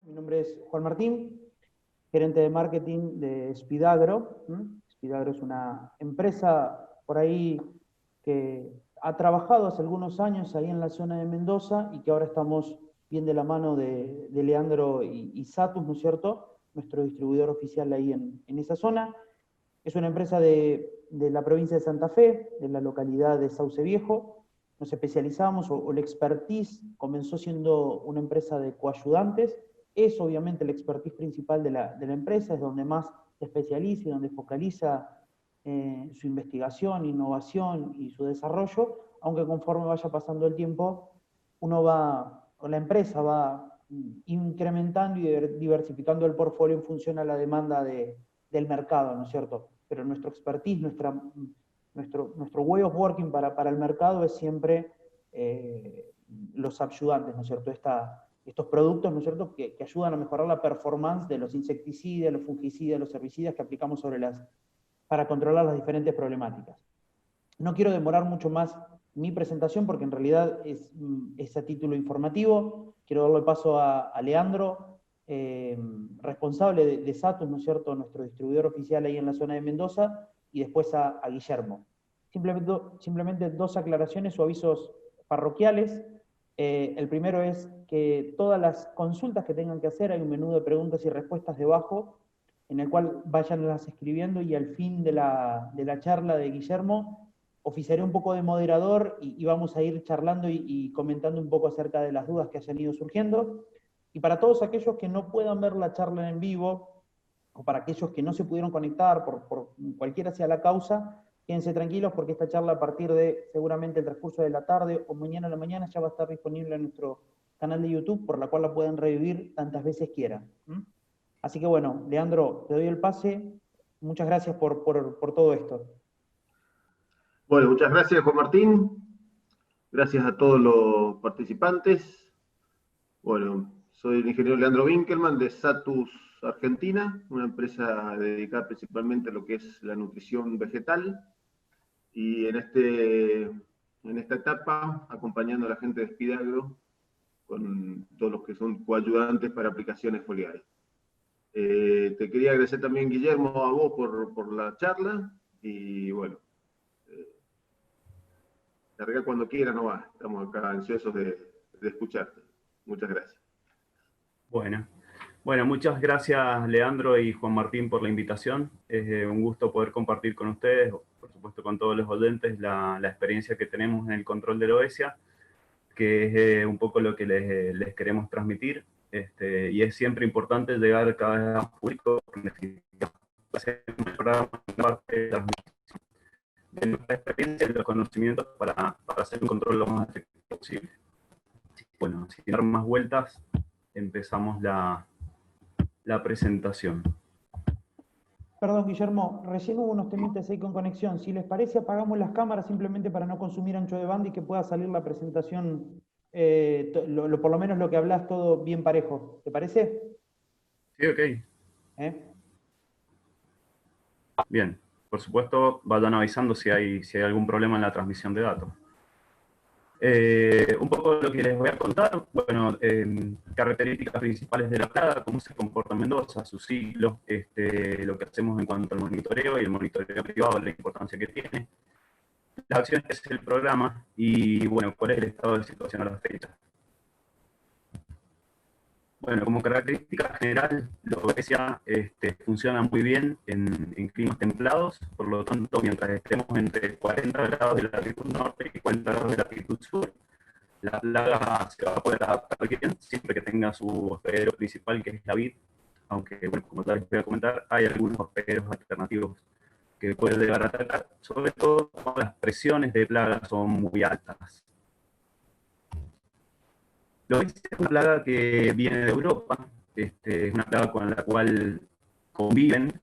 Mi nombre es Juan Martín, gerente de marketing de Speedagro. Speedagro es una empresa por ahí que ha trabajado hace algunos años ahí en la zona de Mendoza y que ahora estamos bien de la mano de Leandro y Satus, ¿no es cierto? Nuestro distribuidor oficial ahí en esa zona. Es una empresa de la provincia de Santa Fe, de la localidad de Sauce Viejo. Nos especializamos, o la expertise comenzó siendo una empresa de coayudantes. Es obviamente la expertise principal de la empresa, es donde más se especializa y donde focaliza su investigación, innovación y su desarrollo, aunque conforme vaya pasando el tiempo, la empresa va incrementando y diversificando el portfolio en función a la demanda del mercado, ¿no es cierto? Pero nuestro expertise, nuestro way of working para el mercado es siempre los ayudantes, ¿no es cierto? Estos productos, ¿no es cierto?, que ayudan a mejorar la performance de los insecticidas, los fungicidas, los herbicidas que aplicamos para controlar las diferentes problemáticas. No quiero demorar mucho más mi presentación porque en realidad es a título informativo. Quiero darle paso a Leandro, responsable de Satus, ¿no es cierto?, nuestro distribuidor oficial ahí en la zona de Mendoza, y después a Guillermo. Simplemente dos aclaraciones o avisos parroquiales. El primero es que todas las consultas que tengan que hacer, hay un menú de preguntas y respuestas debajo, en el cual vayanlas escribiendo, y al fin de la charla de Guillermo oficiaré un poco de moderador y vamos a ir charlando y comentando un poco acerca de las dudas que hayan ido surgiendo. Y para todos aquellos que no puedan ver la charla en vivo, o para aquellos que no se pudieron conectar por cualquiera sea la causa, quédense tranquilos porque esta charla a partir de seguramente el transcurso de la tarde o mañana a la mañana ya va a estar disponible en nuestro canal de YouTube, por la cual la pueden revivir tantas veces quieran. Así que bueno, Leandro, te doy el pase. Muchas gracias por todo esto. Bueno, muchas gracias, Juan Martín. Gracias a todos los participantes. Bueno, soy el ingeniero Leandro Winkelmann de Satus Argentina, una empresa dedicada principalmente a lo que es la nutrición vegetal. Y en esta etapa, acompañando a la gente de Speedagro con todos los que son coayudantes para aplicaciones foliares. Te quería agradecer también, Guillermo, a vos por la charla. Y bueno, carga cuando quiera nomás. Estamos acá ansiosos de escucharte. Muchas gracias. Bueno, muchas gracias, Leandro y Juan Martín, por la invitación. Es un gusto poder compartir con ustedes, por supuesto con todos los oyentes, la experiencia que tenemos en el control de la Loesia, que es un poco lo que les queremos transmitir. Y es siempre importante llegar cada vez a más público, hacer mejorar parte de nuestra experiencia y los conocimientos para hacer un control lo más efectivo posible. Bueno, sin dar más vueltas, empezamos la presentación. Perdón, Guillermo, recién hubo unos temitas ahí con conexión. Si les parece, apagamos las cámaras simplemente para no consumir ancho de banda y que pueda salir la presentación, por lo menos lo que hablas, todo bien parejo. ¿Te parece? Sí, ok. Bien, por supuesto, vayan avisando si hay algún problema en la transmisión de datos. Un poco lo que les voy a contar, bueno, características principales de la plaga, cómo se comporta en Mendoza, su ciclo, lo que hacemos en cuanto al monitoreo y el monitoreo privado, la importancia que tiene, las acciones que hace el programa y, bueno, cuál es el estado de situación a la fecha. Bueno, como característica general, la Loesia funciona muy bien en climas templados, por lo tanto, mientras estemos entre 40 grados de latitud norte y 40 grados de latitud sur, la plaga se va a poder adaptar bien, siempre que tenga su hospedero principal, que es la vid, aunque, bueno, como ya les voy a comentar, hay algunos hospederos alternativos que pueden llegar a atacar, sobre todo cuando las presiones de plaga son muy altas. Loesia es una plaga que viene de Europa, es una plaga con la cual conviven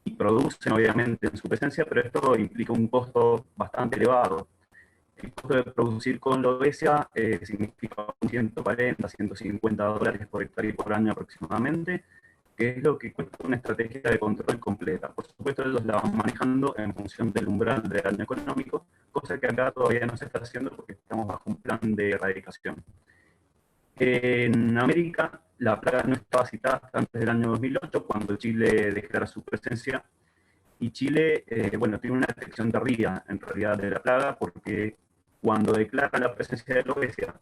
y producen obviamente en su presencia, pero esto implica un costo bastante elevado. El costo de producir con Loesia significa $140 a $150 por hectárea y por año aproximadamente, que es lo que cuesta una estrategia de control completa. Por supuesto, ellos la van manejando en función del umbral de daño económico, cosa que acá todavía no se está haciendo porque estamos bajo un plan de erradicación. En América la plaga no estaba citada hasta antes del año 2008, cuando Chile declara su presencia. Y Chile, bueno, tiene una detección tardía, en realidad, de la plaga, porque cuando declara la presencia de la obesidad,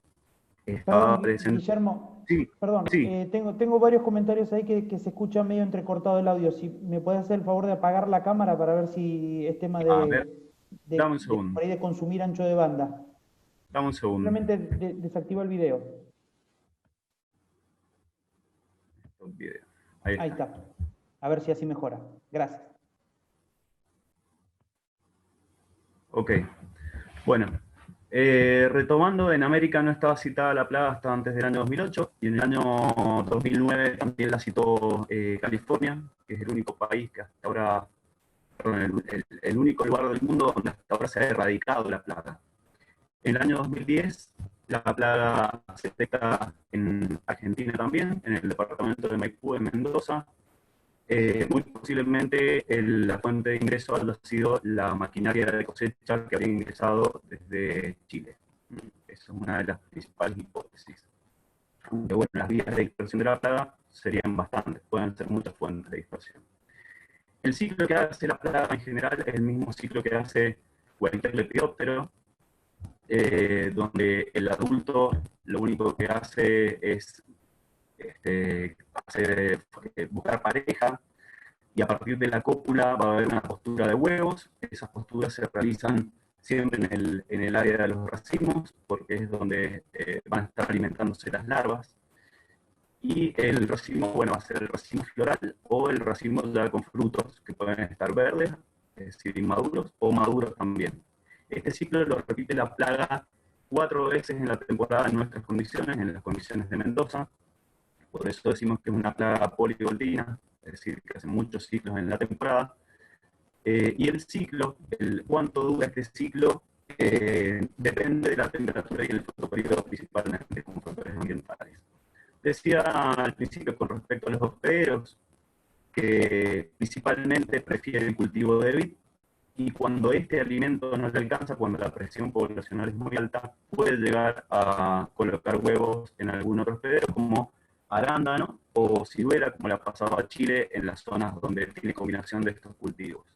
estaba Perdón, presente... Guillermo, Sí, perdón, sí, tengo varios comentarios ahí que se escucha medio entrecortado el audio. Si me puedes hacer el favor de apagar la cámara para ver si es tema a ver, dame un de segundo, por ahí de consumir ancho de banda. dame un segundo. Simplemente desactiva el video. Ahí Ahí está. está. A ver si así mejora. Gracias. Ok, bueno, retomando, en América no estaba citada la plaga hasta antes del año 2008, y en el año 2009 también la citó California, que es el único país que hasta ahora, perdón, el único lugar del mundo donde hasta ahora se ha erradicado la plaga. En el año 2010 la plaga se detecta en Argentina también, en el departamento de Maipú, en Mendoza. Muy posiblemente la fuente de ingreso haya sido la maquinaria de cosecha que había ingresado desde Chile. Esa es una de las principales hipótesis. Aunque bueno, las vías de dispersión de la plaga serían bastantes, pueden ser muchas fuentes de dispersión. El ciclo que hace la plaga en general es el mismo ciclo que hace cualquier lepidóptero, donde el adulto lo único que hace es buscar pareja, y a partir de la cópula va a haber una postura de huevos. Esas posturas se realizan siempre en el área de los racimos, porque es donde van a estar alimentándose las larvas. Y el racimo, bueno, va a ser el racimo floral o el racimo ya con frutos, que pueden estar verdes, es decir, inmaduros, o maduros también. Este ciclo lo repite la plaga 4 veces en la temporada en nuestras condiciones, en las condiciones de Mendoza. Por eso decimos que es una plaga polivoltina, es decir, que hace muchos ciclos en la temporada. Y el ciclo, cuánto dura este ciclo, depende de la temperatura y el fotoperiodo principalmente, como factores ambientales. Decía al principio con respecto a los hospederos, que principalmente prefiere el cultivo de vid, y cuando este alimento no le alcanza, cuando la presión poblacional es muy alta, puede llegar a colocar huevos en algún otro hospedero, como arándano o ciruela, como le ha pasado a Chile en las zonas donde tiene combinación de estos cultivos.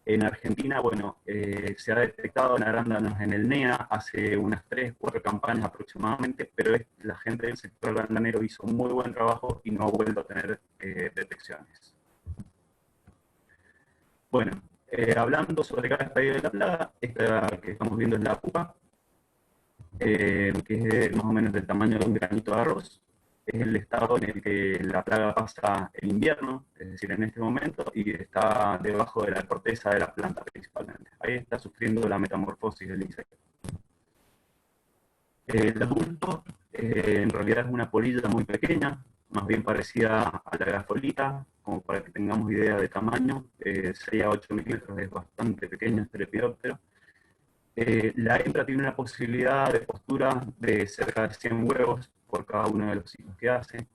En Argentina, bueno, se ha detectado en arándanos en el NEA hace unas 3, 4 campañas aproximadamente, pero la gente del sector arandanero hizo un muy buen trabajo y no ha vuelto a tener detecciones. Bueno, hablando sobre cada estadio de la plaga, esta que estamos viendo es la pupa, que es más o menos del tamaño de un granito de arroz. Es el estado en el que la plaga pasa el invierno, es decir, en este momento, y está debajo de la corteza de la planta principalmente. Ahí está sufriendo la metamorfosis del insecto. El adulto en realidad es una polilla muy pequeña, más bien parecida a la grafolita, como para que tengamos idea de tamaño. 6 a 8 milímetros es bastante pequeño este lepidóptero. La hembra tiene una posibilidad de postura de cerca de 100 huevos por cada uno de los ciclos que hace.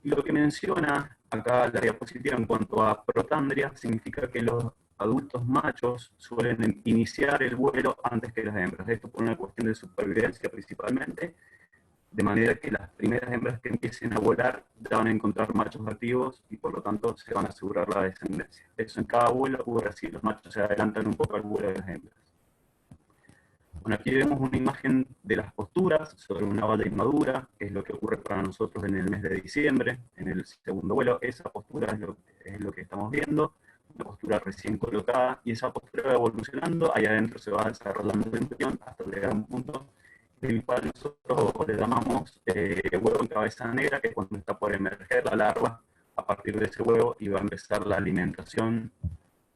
Y lo que menciona acá la diapositiva en cuanto a protandria significa que los adultos machos suelen iniciar el vuelo antes que las hembras. Esto por una cuestión de supervivencia principalmente, de manera que las primeras hembras que empiecen a volar ya van a encontrar machos activos y por lo tanto se van a asegurar la descendencia. Eso en cada vuelo ocurre así, los machos se adelantan un poco al vuelo de las hembras. Bueno, aquí vemos una imagen de las posturas sobre una valla inmadura, que es lo que ocurre para nosotros en el mes de diciembre, en el segundo vuelo. Esa postura es lo que estamos viendo, una postura recién colocada, y esa postura va evolucionando, ahí adentro se va desarrollando el embrión hasta llegar a un punto en el cual nosotros le llamamos huevo en cabeza negra, que es cuando está por emerger la larva a partir de ese huevo y va a empezar la alimentación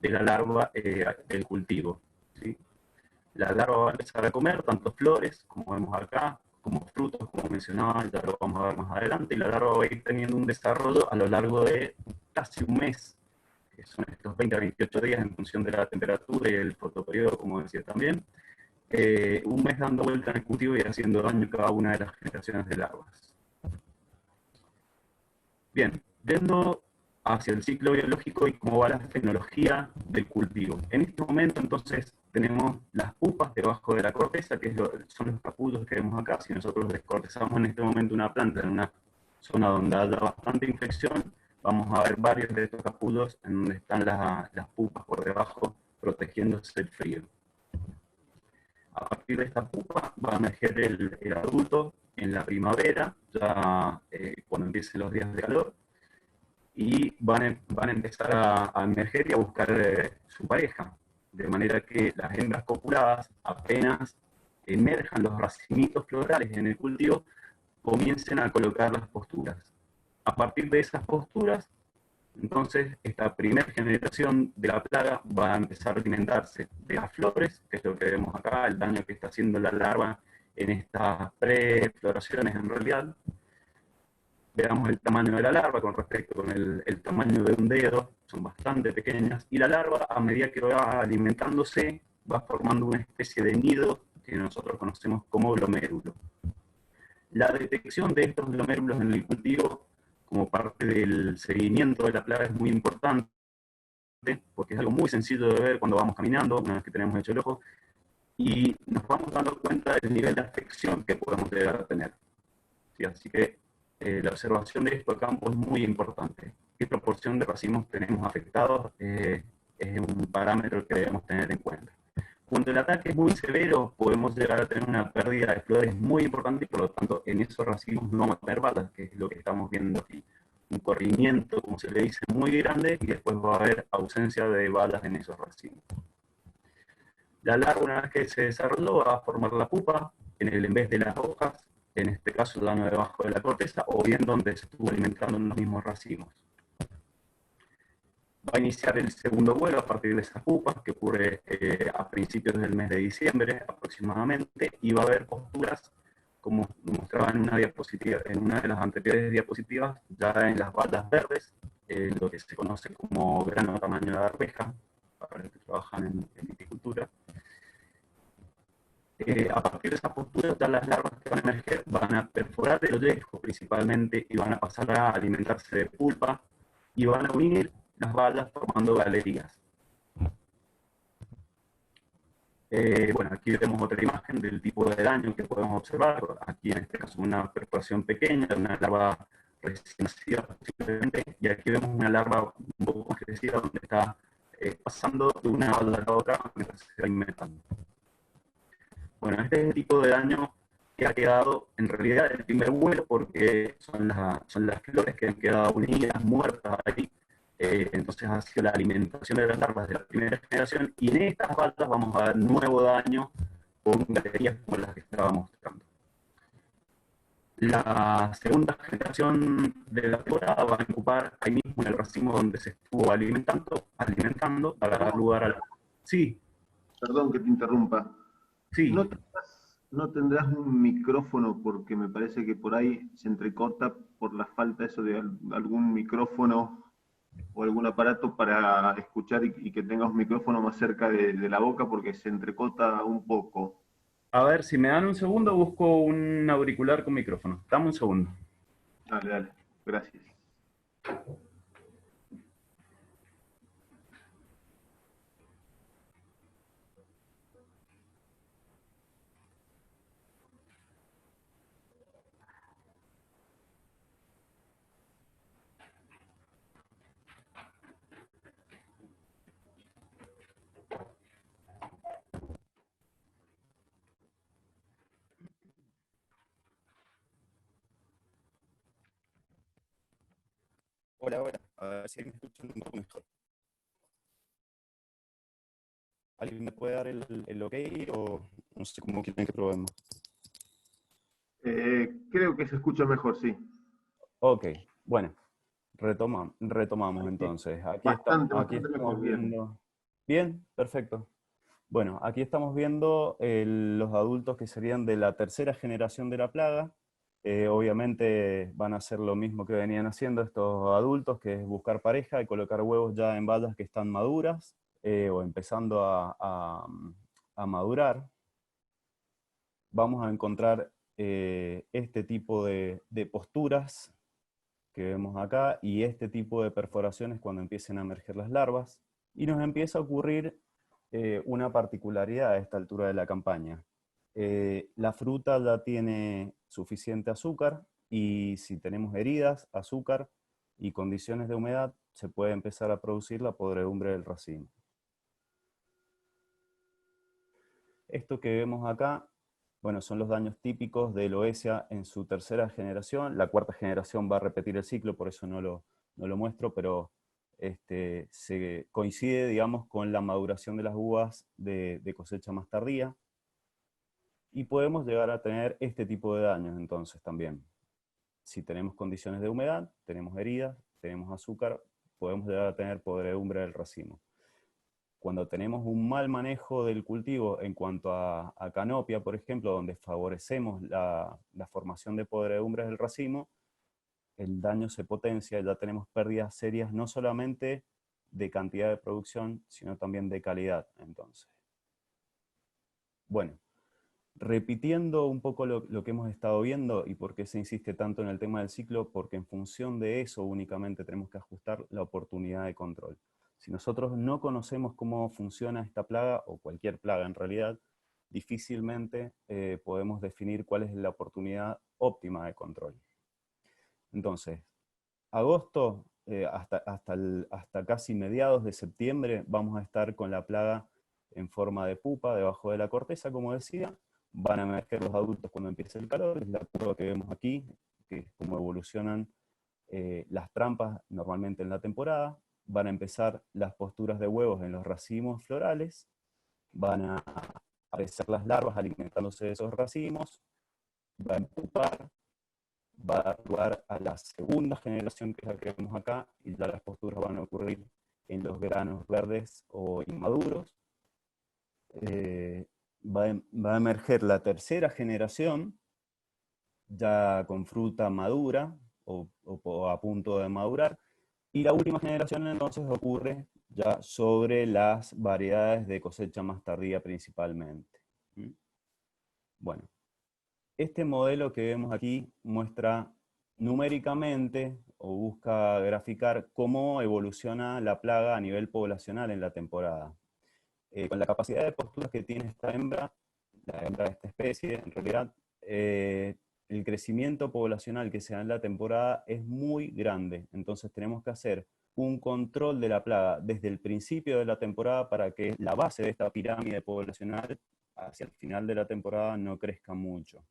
de la larva del cultivo, ¿sí? La larva va a empezar a comer tanto flores, como vemos acá, como frutos, como mencionaba, ya lo vamos a ver más adelante, y la larva va a ir teniendo un desarrollo a lo largo de casi un mes, que son estos 20 a 28 días en función de la temperatura y el fotoperiodo, como decía también. Un mes dando vuelta en el cultivo y haciendo daño a cada una de las generaciones de larvas. Bien, yendo hacia el ciclo biológico y cómo va la tecnología del cultivo. En este momento, entonces, tenemos las pupas debajo de la corteza, que son los capullos que vemos acá. Si nosotros descortezamos en este momento una planta en una zona donde haya bastante infección, vamos a ver varios de estos capullos en donde están las pupas por debajo protegiéndose del frío. A partir de esta pupa va a emerger el adulto en la primavera, ya cuando empiecen los días de calor, y van a empezar a emerger y a buscar su pareja. De manera que las hembras copuladas, apenas emerjan los racimitos florales en el cultivo, comiencen a colocar las posturas. A partir de esas posturas, entonces esta primera generación de la plaga va a empezar a alimentarse de las flores, que es lo que vemos acá, el daño que está haciendo la larva en estas prefloraciones en realidad. Veamos el tamaño de la larva con respecto con el tamaño de un dedo, son bastante pequeñas, y la larva, a medida que va alimentándose, va formando una especie de nido que nosotros conocemos como glomérulo. La detección de estos glomérulos en el cultivo, como parte del seguimiento de la plaga, es muy importante, porque es algo muy sencillo de ver cuando vamos caminando, una vez que tenemos hecho el ojo, y nos vamos dando cuenta del nivel de afección que podemos llegar a tener. ¿Sí? Así que la observación de esto a campo es muy importante. ¿Qué proporción de racimos tenemos afectados? Es un parámetro que debemos tener en cuenta. Cuando el ataque es muy severo, podemos llegar a tener una pérdida de flores muy importante y por lo tanto en esos racimos no vamos a tener balas, que es lo que estamos viendo aquí. Un corrimiento, como se le dice, muy grande y después va a haber ausencia de balas en esos racimos. La larva, una vez que se desarrolló, va a formar la pupa en vez de las hojas, en este caso el daño debajo de la corteza, o bien donde se estuvo alimentando en los mismos racimos. Va a iniciar el segundo vuelo a partir de esas pupas, que ocurre a principios del mes de diciembre aproximadamente, y va a haber posturas, como mostraba en una diapositiva, en una de las anteriores diapositivas, ya en las baldas verdes, lo que se conoce como grano tamaño de arveja, para los que trabajan en viticultura. A partir de esa postura, ya las larvas que van a emerger van a perforar el olejo principalmente y van a pasar a alimentarse de pulpa y van a unir las balas formando galerías. Bueno, aquí vemos otra imagen del tipo de daño que podemos observar. Aquí en este caso una perforación pequeña de una larva recién nacida posiblemente, y aquí vemos una larva un poco más crecida donde está pasando de una bala a la otra mientras se está alimentando. Bueno, este es el tipo de daño que ha quedado en realidad en el primer vuelo porque son las flores que han quedado unidas, muertas ahí. Entonces ha sido la alimentación de las larvas de la primera generación y en estas baldas vamos a ver nuevo daño con galerías como las que estaba mostrando. La segunda generación de la temporada va a ocupar ahí mismo en el racimo donde se estuvo alimentando para dar lugar a la... Sí. Perdón que te interrumpa. Sí. ¿No tendrás un micrófono? Porque me parece que por ahí se entrecorta por la falta eso de algún micrófono o algún aparato para escuchar y que tengas un micrófono más cerca de la boca porque se entrecorta un poco. A ver, si me dan un segundo, busco un auricular con micrófono. Dame un segundo. Dale, dale. Gracias. Hola, hola. A ver si me escuchan un poco mejor. ¿Alguien me puede dar el ok o no sé cómo quieren que probemos? Creo que se escucha mejor, sí. Ok, bueno, retomamos entonces. Aquí Bastante estamos mejor, bien. viendo... Bien, perfecto. Bueno, aquí estamos viendo los adultos que serían de la tercera generación de la plaga. Obviamente van a hacer lo mismo que venían haciendo estos adultos, que es buscar pareja y colocar huevos ya en bayas que están maduras o empezando a madurar. Vamos a encontrar este tipo de posturas que vemos acá y este tipo de perforaciones cuando empiecen a emerger las larvas. Y nos empieza a ocurrir una particularidad a esta altura de la campaña. La fruta ya tiene suficiente azúcar, y si tenemos heridas, azúcar y condiciones de humedad, se puede empezar a producir la podredumbre del racimo. Esto que vemos acá, bueno, son los daños típicos del Oesia en su tercera generación. La cuarta generación va a repetir el ciclo, por eso no lo muestro, pero se coincide, digamos, con la maduración de las uvas de cosecha más tardía. Y podemos llegar a tener este tipo de daños entonces también. Si tenemos condiciones de humedad, tenemos heridas, tenemos azúcar, podemos llegar a tener podredumbre del racimo. Cuando tenemos un mal manejo del cultivo en cuanto a canopia, por ejemplo, donde favorecemos la formación de podredumbres del racimo, el daño se potencia, ya tenemos pérdidas serias no solamente de cantidad de producción, sino también de calidad, entonces. Bueno, repitiendo un poco lo que hemos estado viendo y por qué se insiste tanto en el tema del ciclo, porque en función de eso únicamente tenemos que ajustar la oportunidad de control. Si nosotros no conocemos cómo funciona esta plaga, o cualquier plaga en realidad, difícilmente podemos definir cuál es la oportunidad óptima de control. Entonces, agosto hasta casi mediados de septiembre vamos a estar con la plaga en forma de pupa debajo de la corteza, como decía. Van a emerger los adultos cuando empiece el calor, es la curva que vemos aquí, que es cómo evolucionan las trampas normalmente en la temporada. Van a empezar las posturas de huevos en los racimos florales, van a aparecer las larvas alimentándose de esos racimos, va a empupar, va a dar lugar a la segunda generación, que es la que vemos acá, y ya las posturas van a ocurrir en los granos verdes o inmaduros. Va a emerger la tercera generación, ya con fruta madura o a punto de madurar, y la última generación entonces ocurre ya sobre las variedades de cosecha más tardía principalmente. Bueno, este modelo que vemos aquí muestra numéricamente o busca graficar cómo evoluciona la plaga a nivel poblacional en la temporada. Con la capacidad de posturas que tiene esta hembra, la hembra de esta especie, en realidad, el crecimiento poblacional que se da en la temporada es muy grande. Entonces tenemos que hacer un control de la plaga desde el principio de la temporada para que la base de esta pirámide poblacional hacia el final de la temporada no crezca mucho.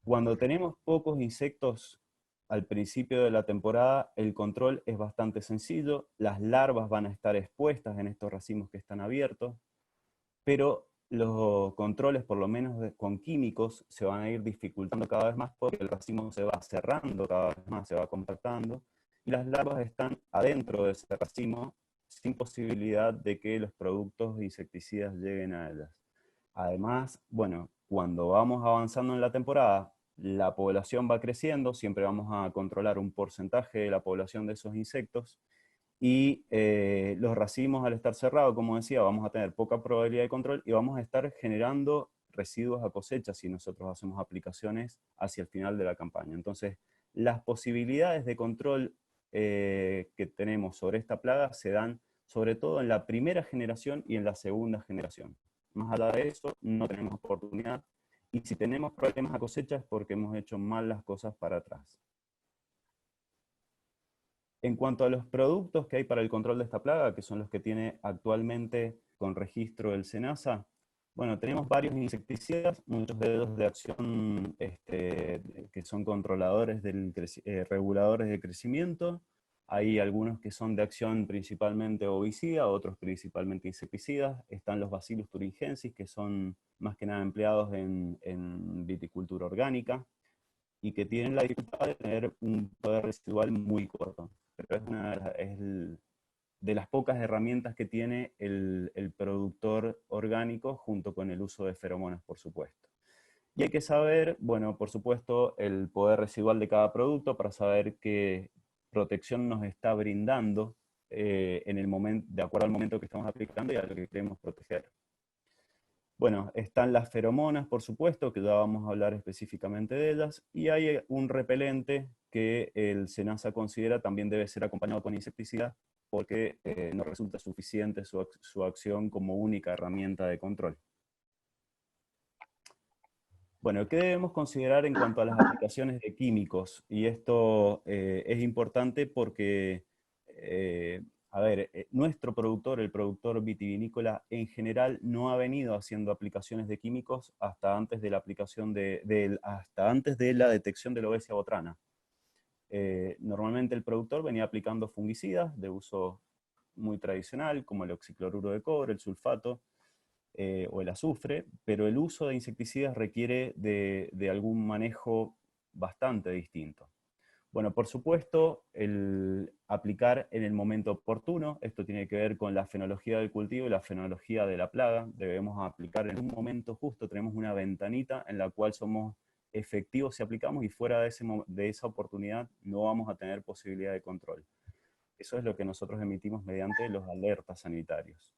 Cuando tenemos pocos insectos al principio de la temporada, el control es bastante sencillo. Las larvas van a estar expuestas en estos racimos que están abiertos, pero los controles, por lo menos con químicos, se van a ir dificultando cada vez más porque el racimo se va cerrando cada vez más, se va compactando, y las larvas están adentro de ese racimo sin posibilidad de que los productos insecticidas lleguen a ellas. Además, bueno, cuando vamos avanzando en la temporada, la población va creciendo, siempre vamos a controlar un porcentaje de la población de esos insectos, y los racimos, al estar cerrados, como decía, vamos a tener poca probabilidad de control y vamos a estar generando residuos a cosecha si nosotros hacemos aplicaciones hacia el final de la campaña. Entonces, las posibilidades de control que tenemos sobre esta plaga se dan sobre todo en la primera generación y en la segunda generación. Más allá de eso, no tenemos oportunidad, y si tenemos problemas a cosecha es porque hemos hecho mal las cosas para atrás. En cuanto a los productos que hay para el control de esta plaga, que son los que tiene actualmente con registro el SENASA, bueno, tenemos varios insecticidas, muchos de ellos de acción que son controladores reguladores de crecimiento. Hay algunos que son de acción principalmente ovicida, otros principalmente insecticidas. Están los Bacillus thuringiensis, que son más que nada empleados en viticultura orgánica y que tienen la dificultad de tener un poder residual muy corto. Pero de las pocas herramientas que tiene el productor orgánico, junto con el uso de feromonas, por supuesto. Y hay que saber, bueno, por supuesto, el poder residual de cada producto para saber qué protección nos está brindando de acuerdo al momento que estamos aplicando y a lo que queremos proteger. Bueno, están las feromonas, por supuesto, que ya vamos a hablar específicamente de ellas, y hay un repelente que el SENASA considera también debe ser acompañado con insecticida porque no resulta suficiente su acción como única herramienta de control. Bueno, ¿qué debemos considerar en cuanto a las aplicaciones de químicos? Y esto es importante porque, a ver, nuestro productor, el productor vitivinícola, en general no ha venido haciendo aplicaciones de químicos hasta antes de la aplicación hasta antes de la detección de la Obesia botrana. Normalmente el productor venía aplicando fungicidas de uso muy tradicional, como el oxicloruro de cobre, el sulfato, o el azufre, pero el uso de insecticidas requiere de algún manejo bastante distinto. Bueno, por supuesto, el aplicar en el momento oportuno, esto tiene que ver con la fenología del cultivo y la fenología de la plaga, debemos aplicar en un momento justo, tenemos una ventanita en la cual somos efectivos si aplicamos y fuera de esa oportunidad no vamos a tener posibilidad de control. Eso es lo que nosotros emitimos mediante los alertas sanitarios.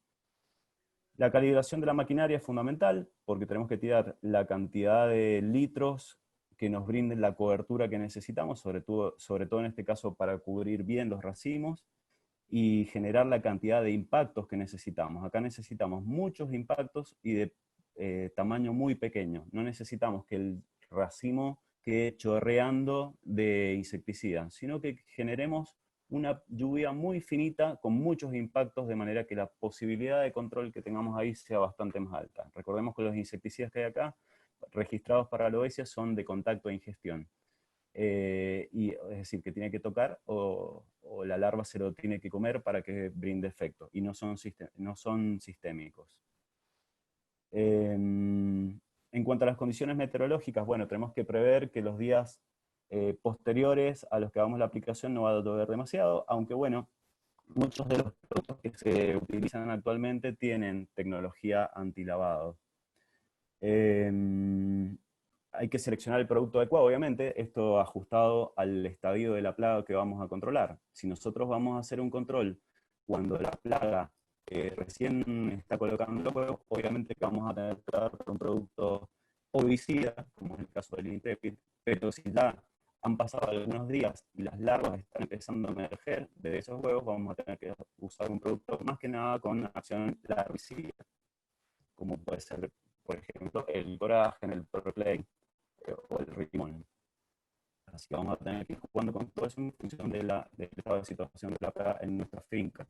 La calibración de la maquinaria es fundamental porque tenemos que tirar la cantidad de litros que nos brinden la cobertura que necesitamos, sobre todo en este caso para cubrir bien los racimos y generar la cantidad de impactos que necesitamos. Acá necesitamos muchos impactos y de tamaño muy pequeño. No necesitamos que el racimo quede chorreando de insecticida, sino que generemos una lluvia muy finita con muchos impactos de manera que la posibilidad de control que tengamos ahí sea bastante más alta. Recordemos que los insecticidas que hay acá, registrados para la Obesia, son de contacto e ingestión. Y es decir, que tiene que tocar o la larva se lo tiene que comer para que brinde efecto, y no son sistémicos. En cuanto a las condiciones meteorológicas, bueno, tenemos que prever que los días posteriores a los que hagamos la aplicación no va a llover demasiado, aunque bueno, muchos de los productos que se utilizan actualmente tienen tecnología antilavado. Hay que seleccionar el producto adecuado, obviamente, esto ajustado al estadio de la plaga que vamos a controlar. Si nosotros vamos a hacer un control cuando la plaga recién está colocando los huevos, obviamente que vamos a tener que dar un producto ovicida, como es el caso del Intrepid, pero si ya han pasado algunos días y las larvas están empezando a emerger de esos huevos, vamos a tener que usar un producto más que nada con acción larvicida, como puede ser, por ejemplo, el Coragen, el Proplay o el Rimón. Así que vamos a tener que ir jugando con todo eso en función de la situación de la plaga en nuestra finca.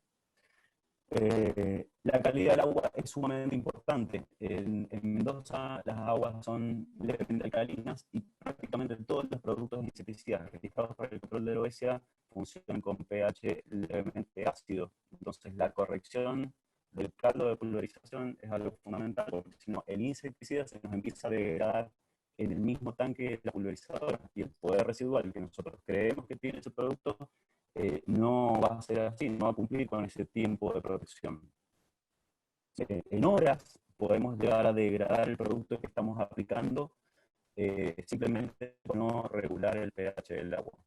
La calidad del agua es sumamente importante. En Mendoza las aguas son levemente alcalinas y prácticamente todos los productos insecticidas registrados para el control de la obesidad funcionan con pH levemente ácido. Entonces la corrección del caldo de pulverización es algo fundamental, porque si no el insecticida se nos empieza a degradar en el mismo tanque de la pulverizadora y el poder residual que nosotros creemos que tiene ese producto no va a ser así, no va a cumplir con ese tiempo de protección. En horas podemos llegar a degradar el producto que estamos aplicando simplemente por no regular el pH del agua.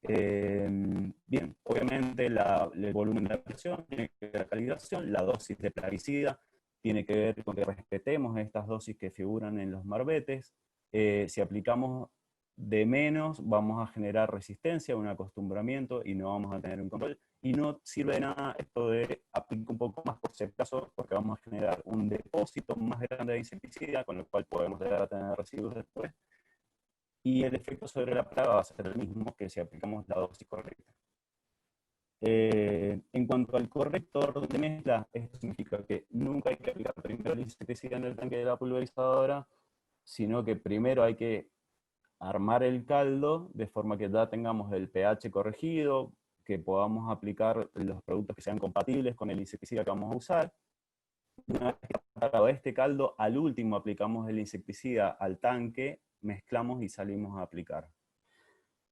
Bien, obviamente el volumen de aplicación tiene que ver con la calibración, la dosis de plaguicida tiene que ver con que respetemos estas dosis que figuran en los marbetes. Si aplicamos de menos, vamos a generar resistencia, un acostumbramiento y no vamos a tener un control. Y no sirve de nada esto de aplicar un poco más por si acaso, porque vamos a generar un depósito más grande de insecticida, con lo cual podemos llegar a tener residuos después. Y el efecto sobre la plaga va a ser el mismo que si aplicamos la dosis correcta. En cuanto al corrector de mezcla, esto significa que nunca hay que aplicar primero el insecticida en el tanque de la pulverizadora, sino que primero hay que armar el caldo de forma que ya tengamos el pH corregido, que podamos aplicar los productos que sean compatibles con el insecticida que vamos a usar. Una vez que aplicado este caldo, al último aplicamos el insecticida al tanque, mezclamos y salimos a aplicar.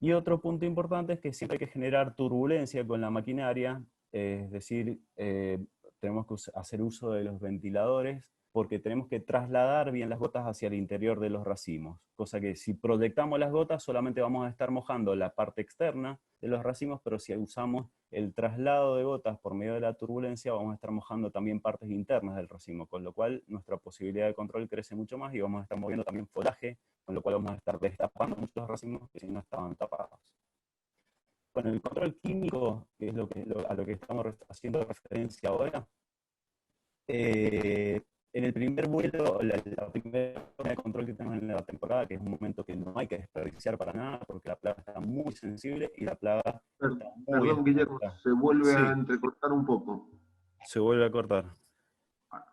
Y otro punto importante es que siempre hay que generar turbulencia con la maquinaria, es decir, tenemos que hacer uso de los ventiladores porque tenemos que trasladar bien las gotas hacia el interior de los racimos, cosa que si proyectamos las gotas solamente vamos a estar mojando la parte externa de los racimos, pero si usamos el traslado de gotas por medio de la turbulencia vamos a estar mojando también partes internas del racimo, con lo cual nuestra posibilidad de control crece mucho más y vamos a estar moviendo también follaje, con lo cual vamos a estar destapando muchos racimos que si no estaban tapados. Bueno, el control químico, que es a lo que estamos haciendo referencia ahora, en el primer vuelo, la primera forma de control que tenemos en la temporada, que es un momento que no hay que desperdiciar para nada, porque la plaga está muy sensible y la plaga está muy Perdón, Guillermo, expuesta. se vuelve a Sí, entrecortar un poco. se vuelve a cortar.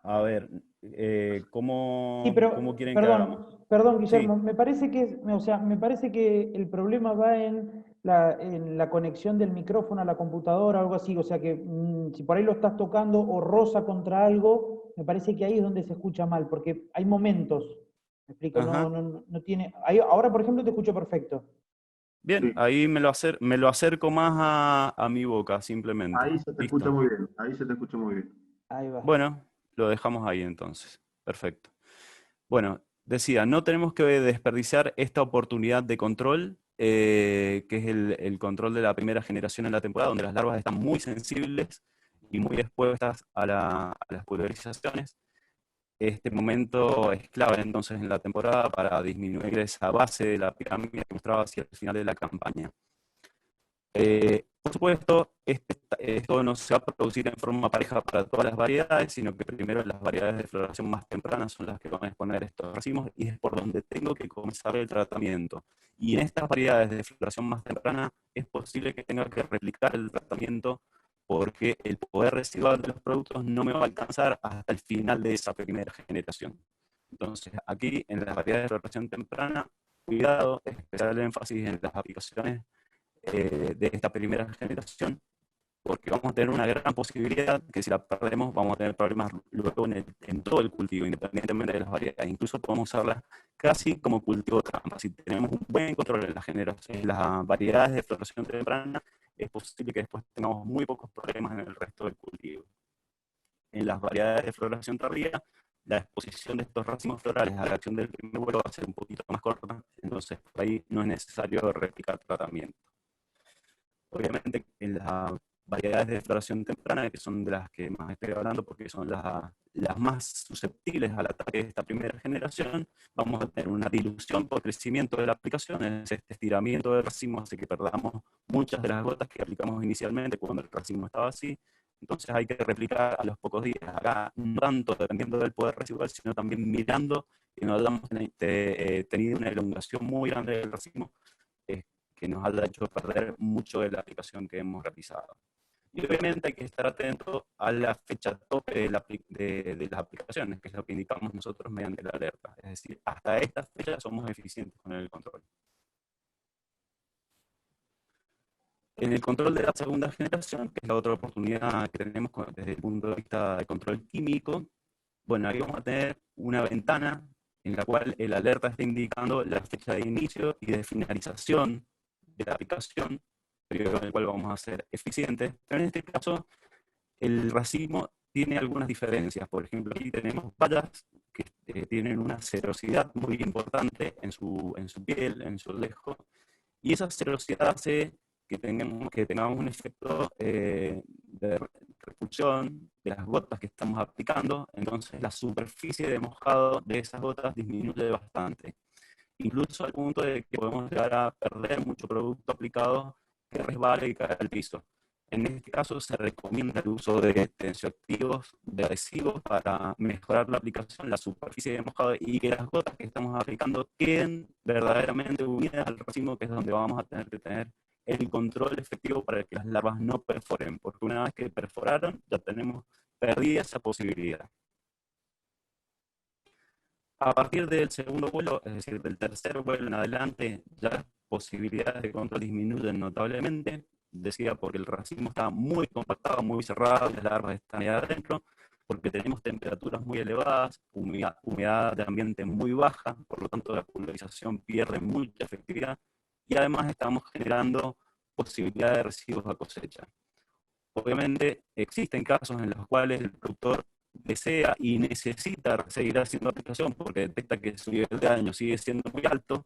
A ver, Sí, ¿cómo pero, quieren que hagamos? perdón, Sí, Guillermo, me parece o sea, me parece que el problema va en la conexión del micrófono a la computadora o algo así, o sea que si por ahí lo estás tocando o roza contra algo, me parece que ahí es donde se escucha mal, porque hay momentos, me explico, ajá. no tiene, ahora por ejemplo te escucho perfecto, Bien, Sí, ahí me lo acerco más a mi boca, simplemente. ahí se te escucha ¿Listo? muy bien, ahí se te escucha muy bien. ahí va. Bueno, lo dejamos ahí entonces. Perfecto. Bueno, decía, no tenemos que desperdiciar esta oportunidad de control, que es el control de la primera generación en la temporada, donde las larvas están muy sensibles y muy expuestas a las pulverizaciones. Este momento es clave entonces en la temporada para disminuir esa base de la pirámide que mostraba hacia el final de la campaña. Por supuesto, esto no se va a producir en forma pareja para todas las variedades, sino que primero las variedades de floración más tempranas son las que van a exponer estos racimos y es por donde tengo que comenzar el tratamiento. Y en estas variedades de floración más temprana es posible que tenga que replicar el tratamiento porque el poder residual de los productos no me va a alcanzar hasta el final de esa primera generación. Entonces, aquí en las variedades de floración temprana, cuidado, especial énfasis en las aplicaciones de esta primera generación, porque vamos a tener una gran posibilidad que si la perdemos vamos a tener problemas luego en todo el cultivo, independientemente de las variedades. Incluso podemos usarlas casi como cultivo trampa. Si tenemos un buen control en en las variedades de floración temprana, es posible que después tengamos muy pocos problemas en el resto del cultivo. En las variedades de floración tardía, la exposición de estos racimos florales a la acción del primer vuelo va a ser un poquito más corta, entonces por ahí no es necesario replicar tratamiento. Obviamente en las variedades de floración temprana, que son de las que más estoy hablando porque son las más susceptibles al ataque de esta primera generación, vamos a tener una dilución por crecimiento de la aplicación, es este estiramiento del racimo hace que perdamos muchas de las gotas que aplicamos inicialmente cuando el racimo estaba así. Entonces hay que replicar a los pocos días, acá no tanto dependiendo del poder residual, sino también mirando que no hayamos tenido una elongación muy grande del racimo, que nos haya hecho perder mucho de la aplicación que hemos realizado. Y obviamente hay que estar atento a la fecha tope de las aplicaciones, que es lo que indicamos nosotros mediante la alerta. Es decir, hasta esta fecha somos eficientes con el control. En el control de la segunda generación, que es la otra oportunidad que tenemos desde el punto de vista de control químico, bueno, ahí vamos a tener una ventana en la cual el alerta está indicando la fecha de inicio y de finalización de la aplicación, periodo en el cual vamos a ser eficientes. Pero en este caso, el racimo tiene algunas diferencias. Por ejemplo, aquí tenemos bayas que tienen una cerosidad muy importante en su piel, en su olejo, y esa cerosidad hace que tengamos un efecto de repulsión de las gotas que estamos aplicando, entonces la superficie de mojado de esas gotas disminuye bastante, incluso al punto de que podemos llegar a perder mucho producto aplicado que resbale y cae al piso. En este caso se recomienda el uso de tensioactivos, de adhesivos para mejorar la aplicación, la superficie de mojado y que las gotas que estamos aplicando queden verdaderamente unidas al racimo, que es donde vamos a tener que tener el control efectivo para que las larvas no perforen, porque una vez que perforaron ya tenemos perdida esa posibilidad. A partir del segundo vuelo, es decir, del tercer vuelo en adelante, ya las posibilidades de control disminuyen notablemente, decía porque el racimo está muy compactado, muy cerrado, las larvas están ahí adentro, porque tenemos temperaturas muy elevadas, humedad de ambiente muy baja, por lo tanto la pulverización pierde mucha efectividad, y además estamos generando posibilidad de residuos a cosecha. Obviamente existen casos en los cuales el productor desea y necesita seguir haciendo aplicación porque detecta que su nivel de daño sigue siendo muy alto,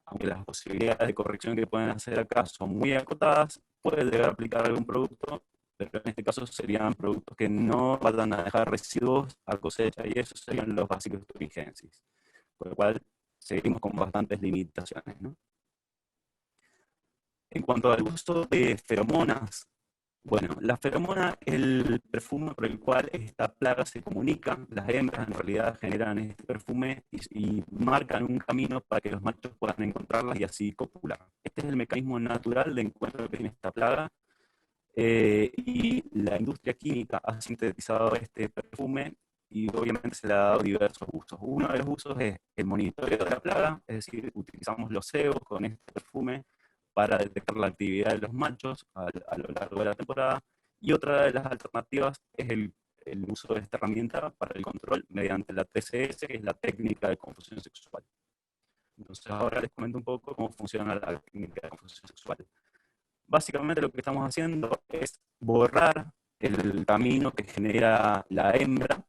aunque las posibilidades de corrección que pueden hacer acá son muy acotadas, puede llegar a aplicar algún producto, pero en este caso serían productos que no vayan a dejar residuos a cosecha y esos serían los básicos turbigensis, por lo cual seguimos con bastantes limitaciones, ¿no? En cuanto al uso de feromonas Bueno, la feromona es el perfume por el cual esta plaga se comunica. Las hembras en realidad generan este perfume y marcan un camino para que los machos puedan encontrarlas y así copular. Este es el mecanismo natural de encuentro que tiene esta plaga. Y la industria química ha sintetizado este perfume y obviamente se le ha dado diversos usos. Uno de los usos es el monitoreo de la plaga, es decir, utilizamos los cebos con este perfume para detectar la actividad de los machos a lo largo de la temporada. Y otra de las alternativas es el uso de esta herramienta para el control mediante la TCS, que es la técnica de confusión sexual. Entonces ahora les comento un poco cómo funciona la técnica de confusión sexual. Básicamente lo que estamos haciendo es borrar el camino que genera la hembra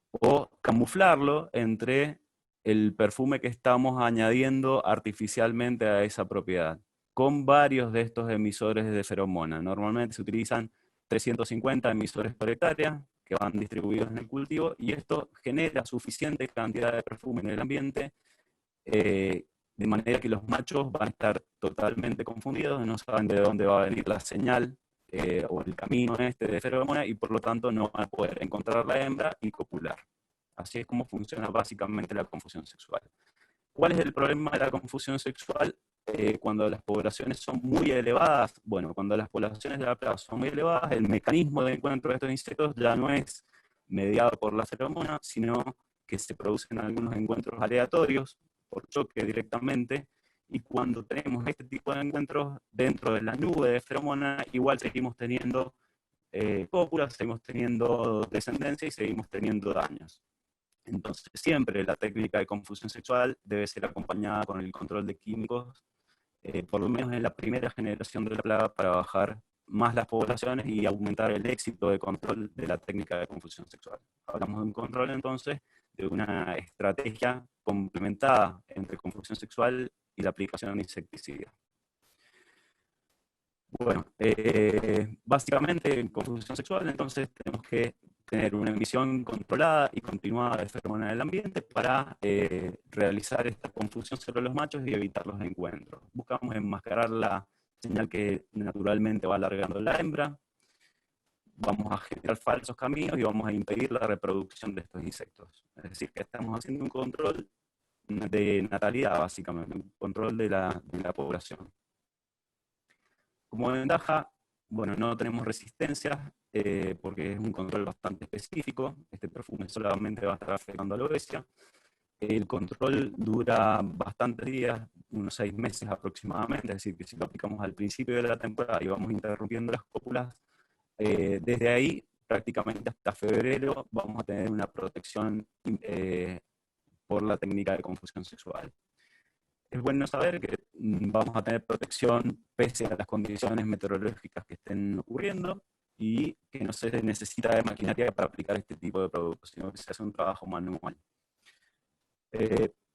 o camuflarlo entre el perfume que estamos añadiendo artificialmente a esa propiedad, con varios de estos emisores de feromona. Normalmente se utilizan 350 emisores por hectárea que van distribuidos en el cultivo y esto genera suficiente cantidad de perfume en el ambiente, de manera que los machos van a estar totalmente confundidos, no saben de dónde va a venir la señal o el camino este de feromona y por lo tanto no van a poder encontrar la hembra y copular. Así es como funciona básicamente la confusión sexual. ¿Cuál es el problema de la confusión sexual? Cuando las poblaciones son muy elevadas, bueno, cuando las poblaciones de la plaga son muy elevadas, el mecanismo de encuentro de estos insectos ya no es mediado por la feromona, sino que se producen algunos encuentros aleatorios por choque directamente, y cuando tenemos este tipo de encuentros dentro de la nube de feromona, igual seguimos teniendo cópulas, seguimos teniendo descendencia y seguimos teniendo daños. Entonces, siempre la técnica de confusión sexual debe ser acompañada con el control de químicos, por lo menos en la primera generación de la plaga, para bajar más las poblaciones y aumentar el éxito de control de la técnica de confusión sexual. Hablamos de un control, entonces, de una estrategia complementada entre confusión sexual y la aplicación de insecticidas. Bueno, básicamente en confusión sexual, entonces tenemos que tener una emisión controlada y continuada de feromona en el ambiente para realizar esta confusión sobre los machos y evitar los encuentros. Buscamos enmascarar la señal que naturalmente va alargando la hembra, vamos a generar falsos caminos y vamos a impedir la reproducción de estos insectos. Es decir, que estamos haciendo un control de natalidad, básicamente, un control de la población. Como ventaja, bueno, no tenemos resistencia porque es un control bastante específico. Este perfume solamente va a estar afectando a la obesia. El control dura bastantes días, unos 6 meses aproximadamente, es decir, que si lo aplicamos al principio de la temporada y vamos interrumpiendo las cópulas, desde ahí prácticamente hasta febrero vamos a tener una protección por la técnica de confusión sexual. Es bueno saber que vamos a tener protección pese a las condiciones meteorológicas que estén ocurriendo y que no se necesita de maquinaria para aplicar este tipo de productos, sino que se hace un trabajo manual.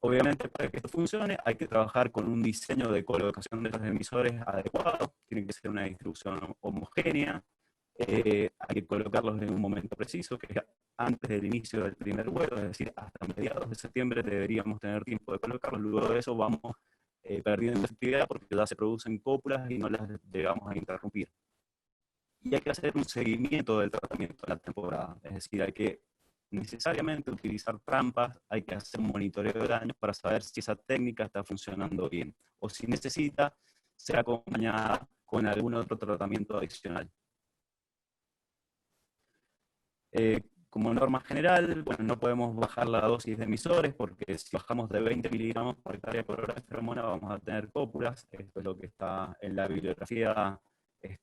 Obviamente, para que esto funcione, hay que trabajar con un diseño de colocación de los emisores adecuado, tiene que ser una distribución homogénea, hay que colocarlos en un momento preciso, que es antes del inicio del primer vuelo, es decir, hasta mediados de septiembre deberíamos tener tiempo de colocarlos. Luego de eso vamos perdiendo actividad porque ya se producen cópulas y no las debamos a interrumpir. Y hay que hacer un seguimiento del tratamiento de la temporada, es decir, hay que necesariamente utilizar trampas, hay que hacer un monitoreo de daños para saber si esa técnica está funcionando bien o si necesita ser acompañada con algún otro tratamiento adicional. Como norma general, bueno, no podemos bajar la dosis de emisores porque si bajamos de 20 miligramos por hectárea por hora de feromona vamos a tener cópulas. Esto es lo que está en la bibliografía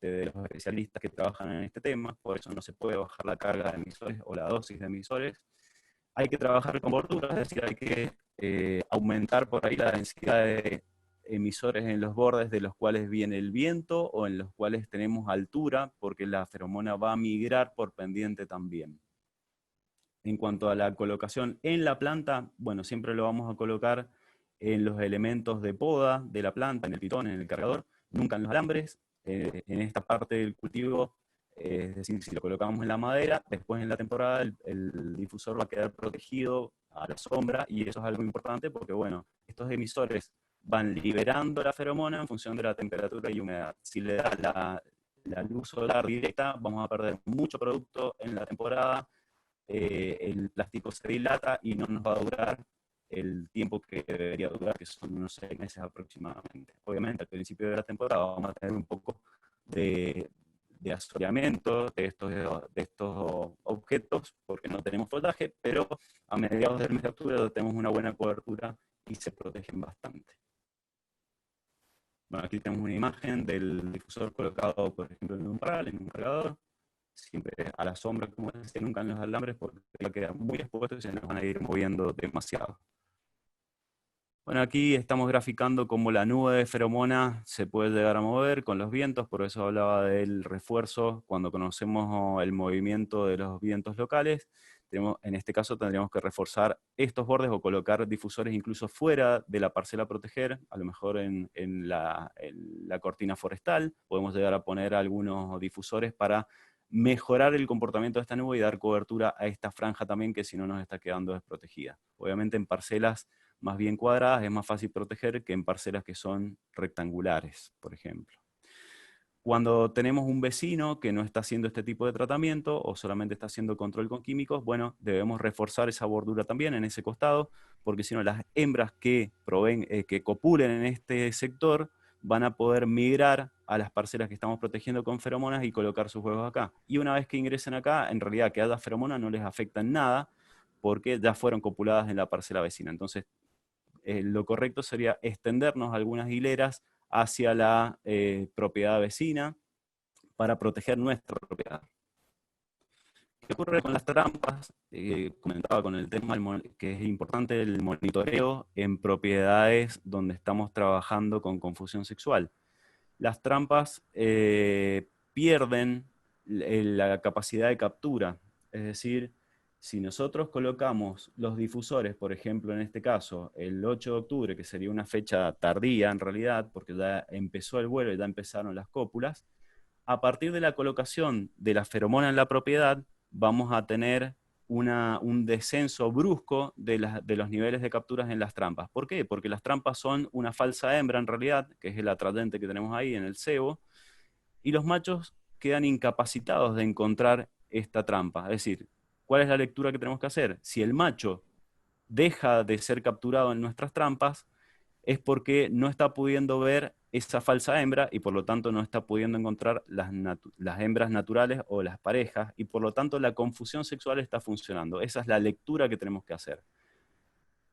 de los especialistas que trabajan en este tema, por eso no se puede bajar la carga de emisores o la dosis de emisores. Hay que trabajar con borduras, es decir, hay que aumentar por ahí la densidad de emisores en los bordes de los cuales viene el viento o en los cuales tenemos altura, porque la feromona va a migrar por pendiente también. En cuanto a la colocación en la planta, bueno, siempre lo vamos a colocar en los elementos de poda de la planta, en el pitón, en el cargador, nunca en los alambres. En esta parte del cultivo, es decir, si lo colocamos en la madera, después en la temporada el difusor va a quedar protegido a la sombra, y eso es algo importante porque, bueno, estos emisores van liberando la feromona en función de la temperatura y humedad. Si le da la luz solar directa, vamos a perder mucho producto en la temporada, el plástico se dilata y no nos va a durar el tiempo que debería durar, que son unos 6 meses aproximadamente. Obviamente, al principio de la temporada vamos a tener un poco de asoleamiento de estos objetos, porque no tenemos follaje, pero a mediados del mes de octubre tenemos una buena cobertura y se protegen bastante. Bueno, aquí tenemos una imagen del difusor colocado, por ejemplo, en un parral, en un cargador, siempre a la sombra, como decía, nunca en los alambres, porque va a quedar muy expuesto y se nos van a ir moviendo demasiado. Bueno, aquí estamos graficando cómo la nube de feromona se puede llegar a mover con los vientos, por eso hablaba del refuerzo cuando conocemos el movimiento de los vientos locales. En este caso tendríamos que reforzar estos bordes o colocar difusores incluso fuera de la parcela a proteger, a lo mejor en la cortina forestal. Podemos llegar a poner algunos difusores para mejorar el comportamiento de esta nube y dar cobertura a esta franja también, que si no nos está quedando desprotegida. Obviamente en parcelas más bien cuadradas es más fácil proteger que en parcelas que son rectangulares, por ejemplo. Cuando tenemos un vecino que no está haciendo este tipo de tratamiento o solamente está haciendo control con químicos, bueno, debemos reforzar esa bordura también en ese costado, porque si no las hembras que copulen en este sector van a poder migrar a las parcelas que estamos protegiendo con feromonas y colocar sus huevos acá. Y una vez que ingresen acá, en realidad que haya feromonas no les afecta en nada, porque ya fueron copuladas en la parcela vecina. Entonces, lo correcto sería extendernos algunas hileras hacia la propiedad vecina para proteger nuestra propiedad. ¿Qué ocurre con las trampas? Comentaba con el tema que es importante el monitoreo en propiedades donde estamos trabajando con confusión sexual. Las trampas pierden la capacidad de captura, es decir, si nosotros colocamos los difusores, por ejemplo, en este caso, el 8 de octubre, que sería una fecha tardía en realidad, porque ya empezó el vuelo y ya empezaron las cópulas, a partir de la colocación de la feromona en la propiedad, vamos a tener un descenso brusco de los niveles de capturas en las trampas. ¿Por qué? Porque las trampas son una falsa hembra en realidad, que es el atrayente que tenemos ahí en el cebo, y los machos quedan incapacitados de encontrar esta trampa. Es decir, ¿cuál es la lectura que tenemos que hacer? Si el macho deja de ser capturado en nuestras trampas, es porque no está pudiendo ver esa falsa hembra y por lo tanto no está pudiendo encontrar las hembras naturales o las parejas y por lo tanto la confusión sexual está funcionando. Esa es la lectura que tenemos que hacer.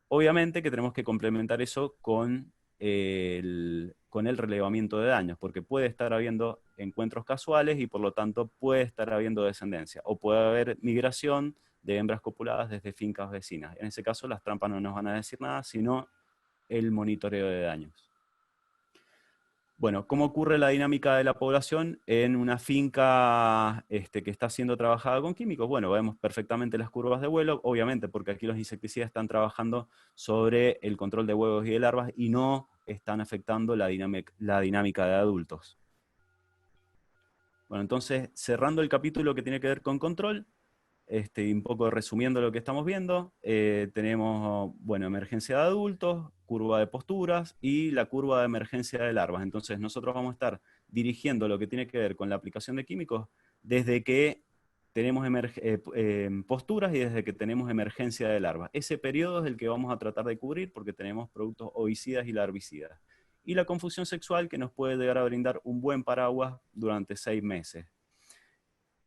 Obviamente que tenemos que complementar eso con el relevamiento de daños, porque puede estar habiendo encuentros casuales y por lo tanto puede estar habiendo descendencia, o puede haber migración de hembras copuladas desde fincas vecinas. En ese caso las trampas no nos van a decir nada, sino el monitoreo de daños. Bueno, ¿cómo ocurre la dinámica de la población en una finca que está siendo trabajada con químicos? Bueno, vemos perfectamente las curvas de vuelo, obviamente porque aquí los insecticidas están trabajando sobre el control de huevos y de larvas y no están afectando la dinámica de adultos. Bueno, entonces, cerrando el capítulo que tiene que ver con control, un poco resumiendo lo que estamos viendo, tenemos, bueno, emergencia de adultos, curva de posturas y la curva de emergencia de larvas. Entonces nosotros vamos a estar dirigiendo lo que tiene que ver con la aplicación de químicos desde que tenemos posturas y desde que tenemos emergencia de larvas. Ese periodo es el que vamos a tratar de cubrir porque tenemos productos ovicidas y larvicidas. Y la confusión sexual que nos puede llegar a brindar un buen paraguas durante 6 meses.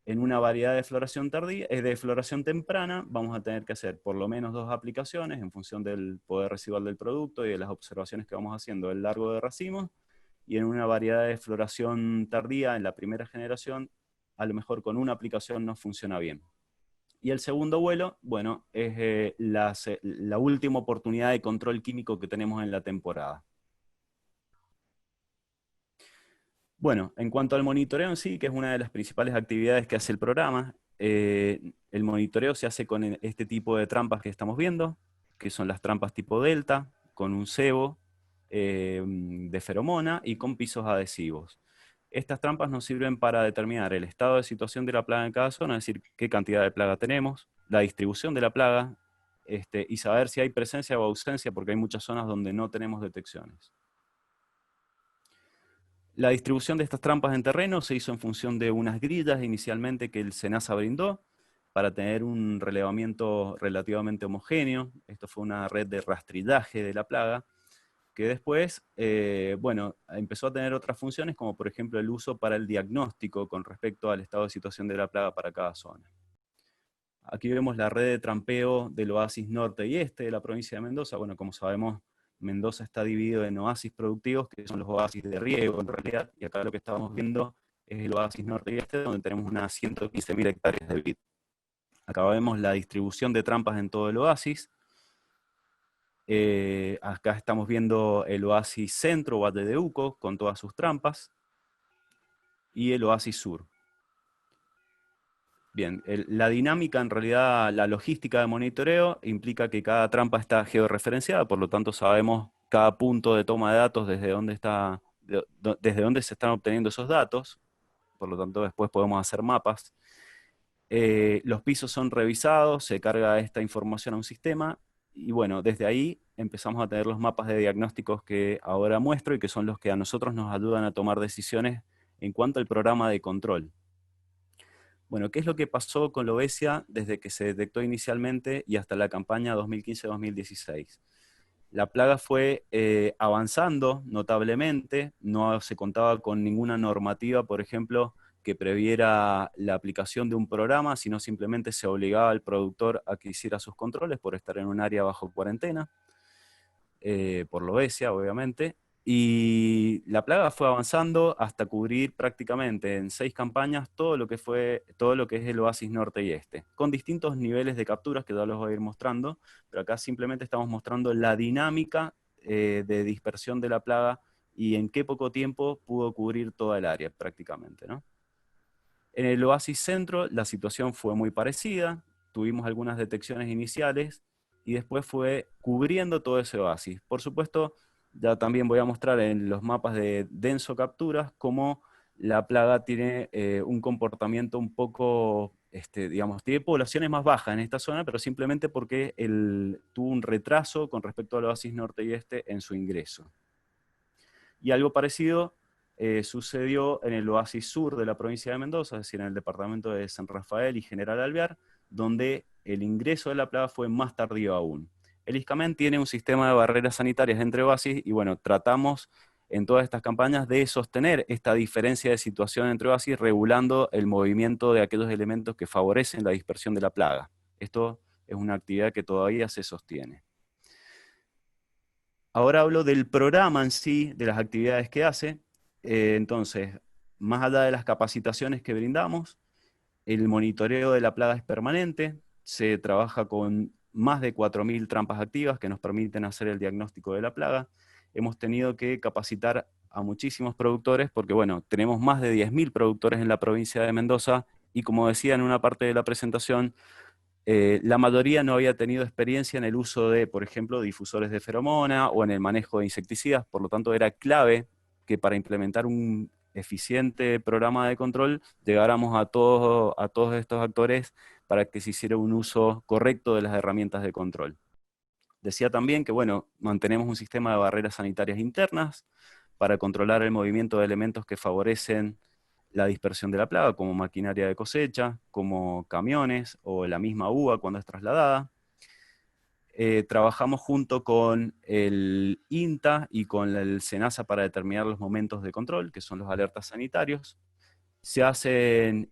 En una variedad de floración tardía, de floración temprana, vamos a tener que hacer por lo menos 2 aplicaciones en función del poder residual del producto y de las observaciones que vamos haciendo a lo largo de racimos. Y en una variedad de floración tardía, en la primera generación, a lo mejor con una aplicación no funciona bien. Y el segundo vuelo, bueno, es la última oportunidad de control químico que tenemos en la temporada. Bueno, en cuanto al monitoreo en sí, que es una de las principales actividades que hace el programa, el monitoreo se hace con este tipo de trampas que estamos viendo, que son las trampas tipo delta, con un cebo de feromona y con pisos adhesivos. Estas trampas nos sirven para determinar el estado de situación de la plaga en cada zona, es decir, qué cantidad de plaga tenemos, la distribución de la plaga, y saber si hay presencia o ausencia, porque hay muchas zonas donde no tenemos detecciones. La distribución de estas trampas en terreno se hizo en función de unas grillas inicialmente que el SENASA brindó para tener un relevamiento relativamente homogéneo. Esto fue una red de rastrillaje de la plaga, que después, bueno, empezó a tener otras funciones, como por ejemplo el uso para el diagnóstico con respecto al estado de situación de la plaga para cada zona. Aquí vemos la red de trampeo del oasis norte y este de la provincia de Mendoza. Bueno, como sabemos, Mendoza está dividido en oasis productivos, que son los oasis de riego en realidad, y acá lo que estamos viendo es el oasis norte y este, donde tenemos unas 115.000 hectáreas de vid. Acá vemos la distribución de trampas en todo el oasis. Acá estamos viendo el oasis centro, Valle de Uco, con todas sus trampas, y el oasis sur. Bien, la dinámica, en realidad, la logística de monitoreo implica que cada trampa está georreferenciada, por lo tanto sabemos cada punto de toma de datos desde dónde se están obteniendo esos datos, por lo tanto después podemos hacer mapas. Los pisos son revisados, se carga esta información a un sistema, y bueno, desde ahí empezamos a tener los mapas de diagnósticos que ahora muestro y que son los que a nosotros nos ayudan a tomar decisiones en cuanto al programa de control. Bueno, ¿qué es lo que pasó con Lobesia desde que se detectó inicialmente y hasta la campaña 2015-2016? La plaga fue avanzando notablemente, no se contaba con ninguna normativa, por ejemplo, que previera la aplicación de un programa, sino simplemente se obligaba al productor a que hiciera sus controles por estar en un área bajo cuarentena, por Lobesia, obviamente. Y la plaga fue avanzando hasta cubrir prácticamente en 6 campañas todo lo que es el oasis norte y este, con distintos niveles de capturas que ya los voy a ir mostrando, pero acá simplemente estamos mostrando la dinámica de dispersión de la plaga y en qué poco tiempo pudo cubrir toda el área prácticamente, ¿no? En el oasis centro la situación fue muy parecida, tuvimos algunas detecciones iniciales y después fue cubriendo todo ese oasis. Por supuesto, ya también voy a mostrar en los mapas de denso capturas cómo la plaga tiene un comportamiento un poco, digamos, tiene poblaciones más bajas en esta zona, pero simplemente porque tuvo un retraso con respecto al oasis norte y este en su ingreso. Y algo parecido sucedió en el oasis sur de la provincia de Mendoza, es decir, en el departamento de San Rafael y General Alvear, donde el ingreso de la plaga fue más tardío aún. El ISCAMEN tiene un sistema de barreras sanitarias entre oasis y bueno, tratamos en todas estas campañas de sostener esta diferencia de situación entre oasis, regulando el movimiento de aquellos elementos que favorecen la dispersión de la plaga. Esto es una actividad que todavía se sostiene. Ahora hablo del programa en sí, de las actividades que hace. Entonces, más allá de las capacitaciones que brindamos, el monitoreo de la plaga es permanente, se trabaja con más de 4.000 trampas activas que nos permiten hacer el diagnóstico de la plaga. Hemos tenido que capacitar a muchísimos productores porque, bueno, tenemos más de 10.000 productores en la provincia de Mendoza y, como decía en una parte de la presentación, la mayoría no había tenido experiencia en el uso de, por ejemplo, difusores de feromona o en el manejo de insecticidas, por lo tanto era clave que para implementar un eficiente programa de control llegáramos a todos estos actores para que se hiciera un uso correcto de las herramientas de control. Decía también que, bueno, mantenemos un sistema de barreras sanitarias internas para controlar el movimiento de elementos que favorecen la dispersión de la plaga, como maquinaria de cosecha, como camiones o la misma uva cuando es trasladada. Trabajamos junto con el INTA y con el SENASA para determinar los momentos de control, que son los alertas sanitarios. Se hacen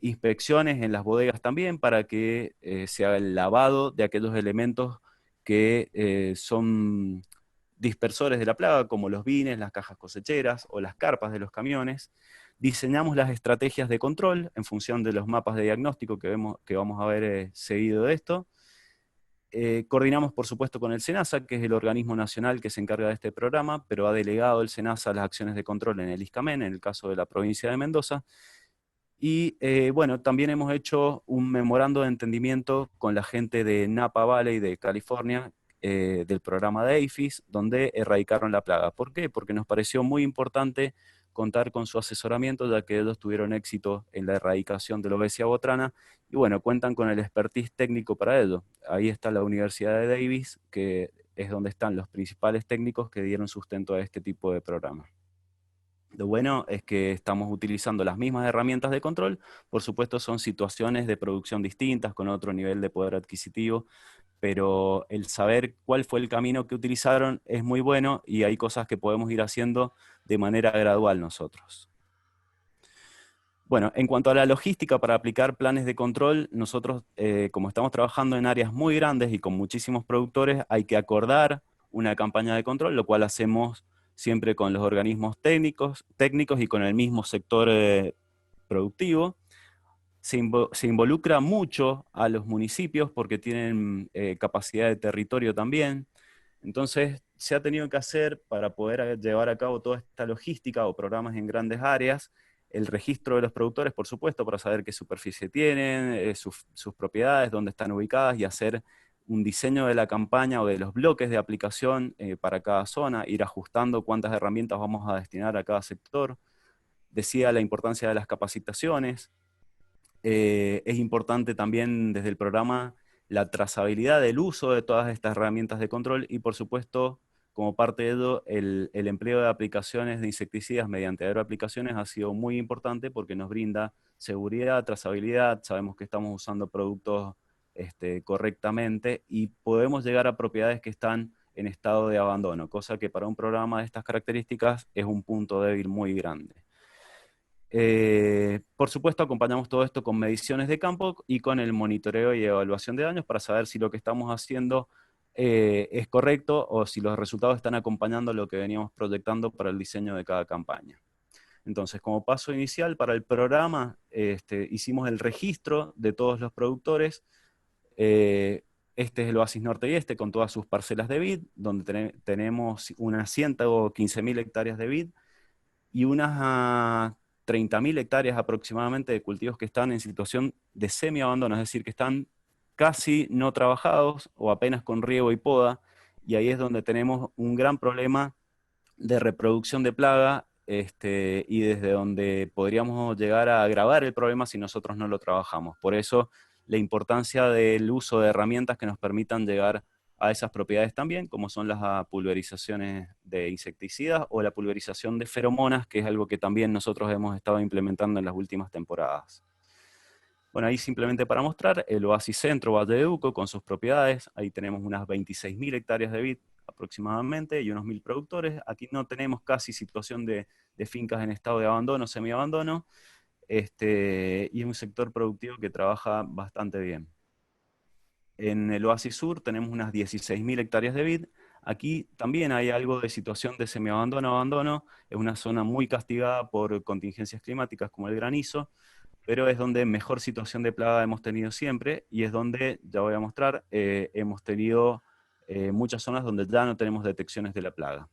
inspecciones en las bodegas también para que se haga el lavado de aquellos elementos que son dispersores de la plaga, como los bines, las cajas cosecheras o las carpas de los camiones. Diseñamos las estrategias de control en función de los mapas de diagnóstico que vamos a ver seguido de esto. Coordinamos, por supuesto, con el SENASA, que es el organismo nacional que se encarga de este programa, pero ha delegado el SENASA las acciones de control en el ISCAMEN, en el caso de la provincia de Mendoza. Y bueno, también hemos hecho un memorando de entendimiento con la gente de Napa Valley de California, del programa de APHIS, donde erradicaron la plaga. ¿Por qué? Porque nos pareció muy importante contar con su asesoramiento, ya que ellos tuvieron éxito en la erradicación de la obesia botrana, y bueno, cuentan con el expertise técnico para ello. Ahí está la Universidad de Davis, que es donde están los principales técnicos que dieron sustento a este tipo de programa. Lo bueno es que estamos utilizando las mismas herramientas de control. Por supuesto, son situaciones de producción distintas, con otro nivel de poder adquisitivo, pero el saber cuál fue el camino que utilizaron es muy bueno y hay cosas que podemos ir haciendo de manera gradual nosotros. Bueno, en cuanto a la logística para aplicar planes de control, nosotros, como estamos trabajando en áreas muy grandes y con muchísimos productores, hay que acordar una campaña de control, lo cual hacemos siempre con los organismos técnicos y con el mismo sector productivo. Se involucra mucho a los municipios porque tienen capacidad de territorio también. Entonces, se ha tenido que hacer para poder llevar a cabo toda esta logística o programas en grandes áreas, el registro de los productores, por supuesto, para saber qué superficie tienen, sus propiedades, dónde están ubicadas y hacer un diseño de la campaña o de los bloques de aplicación para cada zona, ir ajustando cuántas herramientas vamos a destinar a cada sector. Decía la importancia de las capacitaciones. Es importante también desde el programa la trazabilidad del uso de todas estas herramientas de control y, por supuesto, como parte de ello, el empleo de aplicaciones de insecticidas mediante aeroaplicaciones ha sido muy importante porque nos brinda seguridad, trazabilidad, sabemos que estamos usando productos correctamente y podemos llegar a propiedades que están en estado de abandono, cosa que para un programa de estas características es un punto débil muy grande. Por supuesto, acompañamos todo esto con mediciones de campo y con el monitoreo y evaluación de daños para saber si lo que estamos haciendo es correcto o si los resultados están acompañando lo que veníamos proyectando para el diseño de cada campaña. Entonces, como paso inicial para el programa, hicimos el registro de todos los productores. Este es el Oasis Norte y Este con todas sus parcelas de vid, donde tenemos unas 115.000 hectáreas de vid y unas 30.000 hectáreas aproximadamente de cultivos que están en situación de semi-abandono, es decir, que están casi no trabajados o apenas con riego y poda, y ahí es donde tenemos un gran problema de reproducción de plaga y desde donde podríamos llegar a agravar el problema si nosotros no lo trabajamos. Por eso la importancia del uso de herramientas que nos permitan llegar a esas propiedades también, como son las pulverizaciones de insecticidas o la pulverización de feromonas, que es algo que también nosotros hemos estado implementando en las últimas temporadas. Bueno, ahí simplemente para mostrar el Oasis Centro Valle de Uco con sus propiedades. Ahí tenemos unas 26.000 hectáreas de vid aproximadamente y unos 1.000 productores. Aquí no tenemos casi situación de fincas en estado de abandono, semiabandono, y es un sector productivo que trabaja bastante bien. En el Oasis Sur tenemos unas 16.000 hectáreas de vid. Aquí también hay algo de situación de semiabandono-abandono. Es una zona muy castigada por contingencias climáticas como el granizo, pero es donde mejor situación de plaga hemos tenido siempre y es donde, ya voy a mostrar, hemos tenido muchas zonas donde ya no tenemos detecciones de la plaga.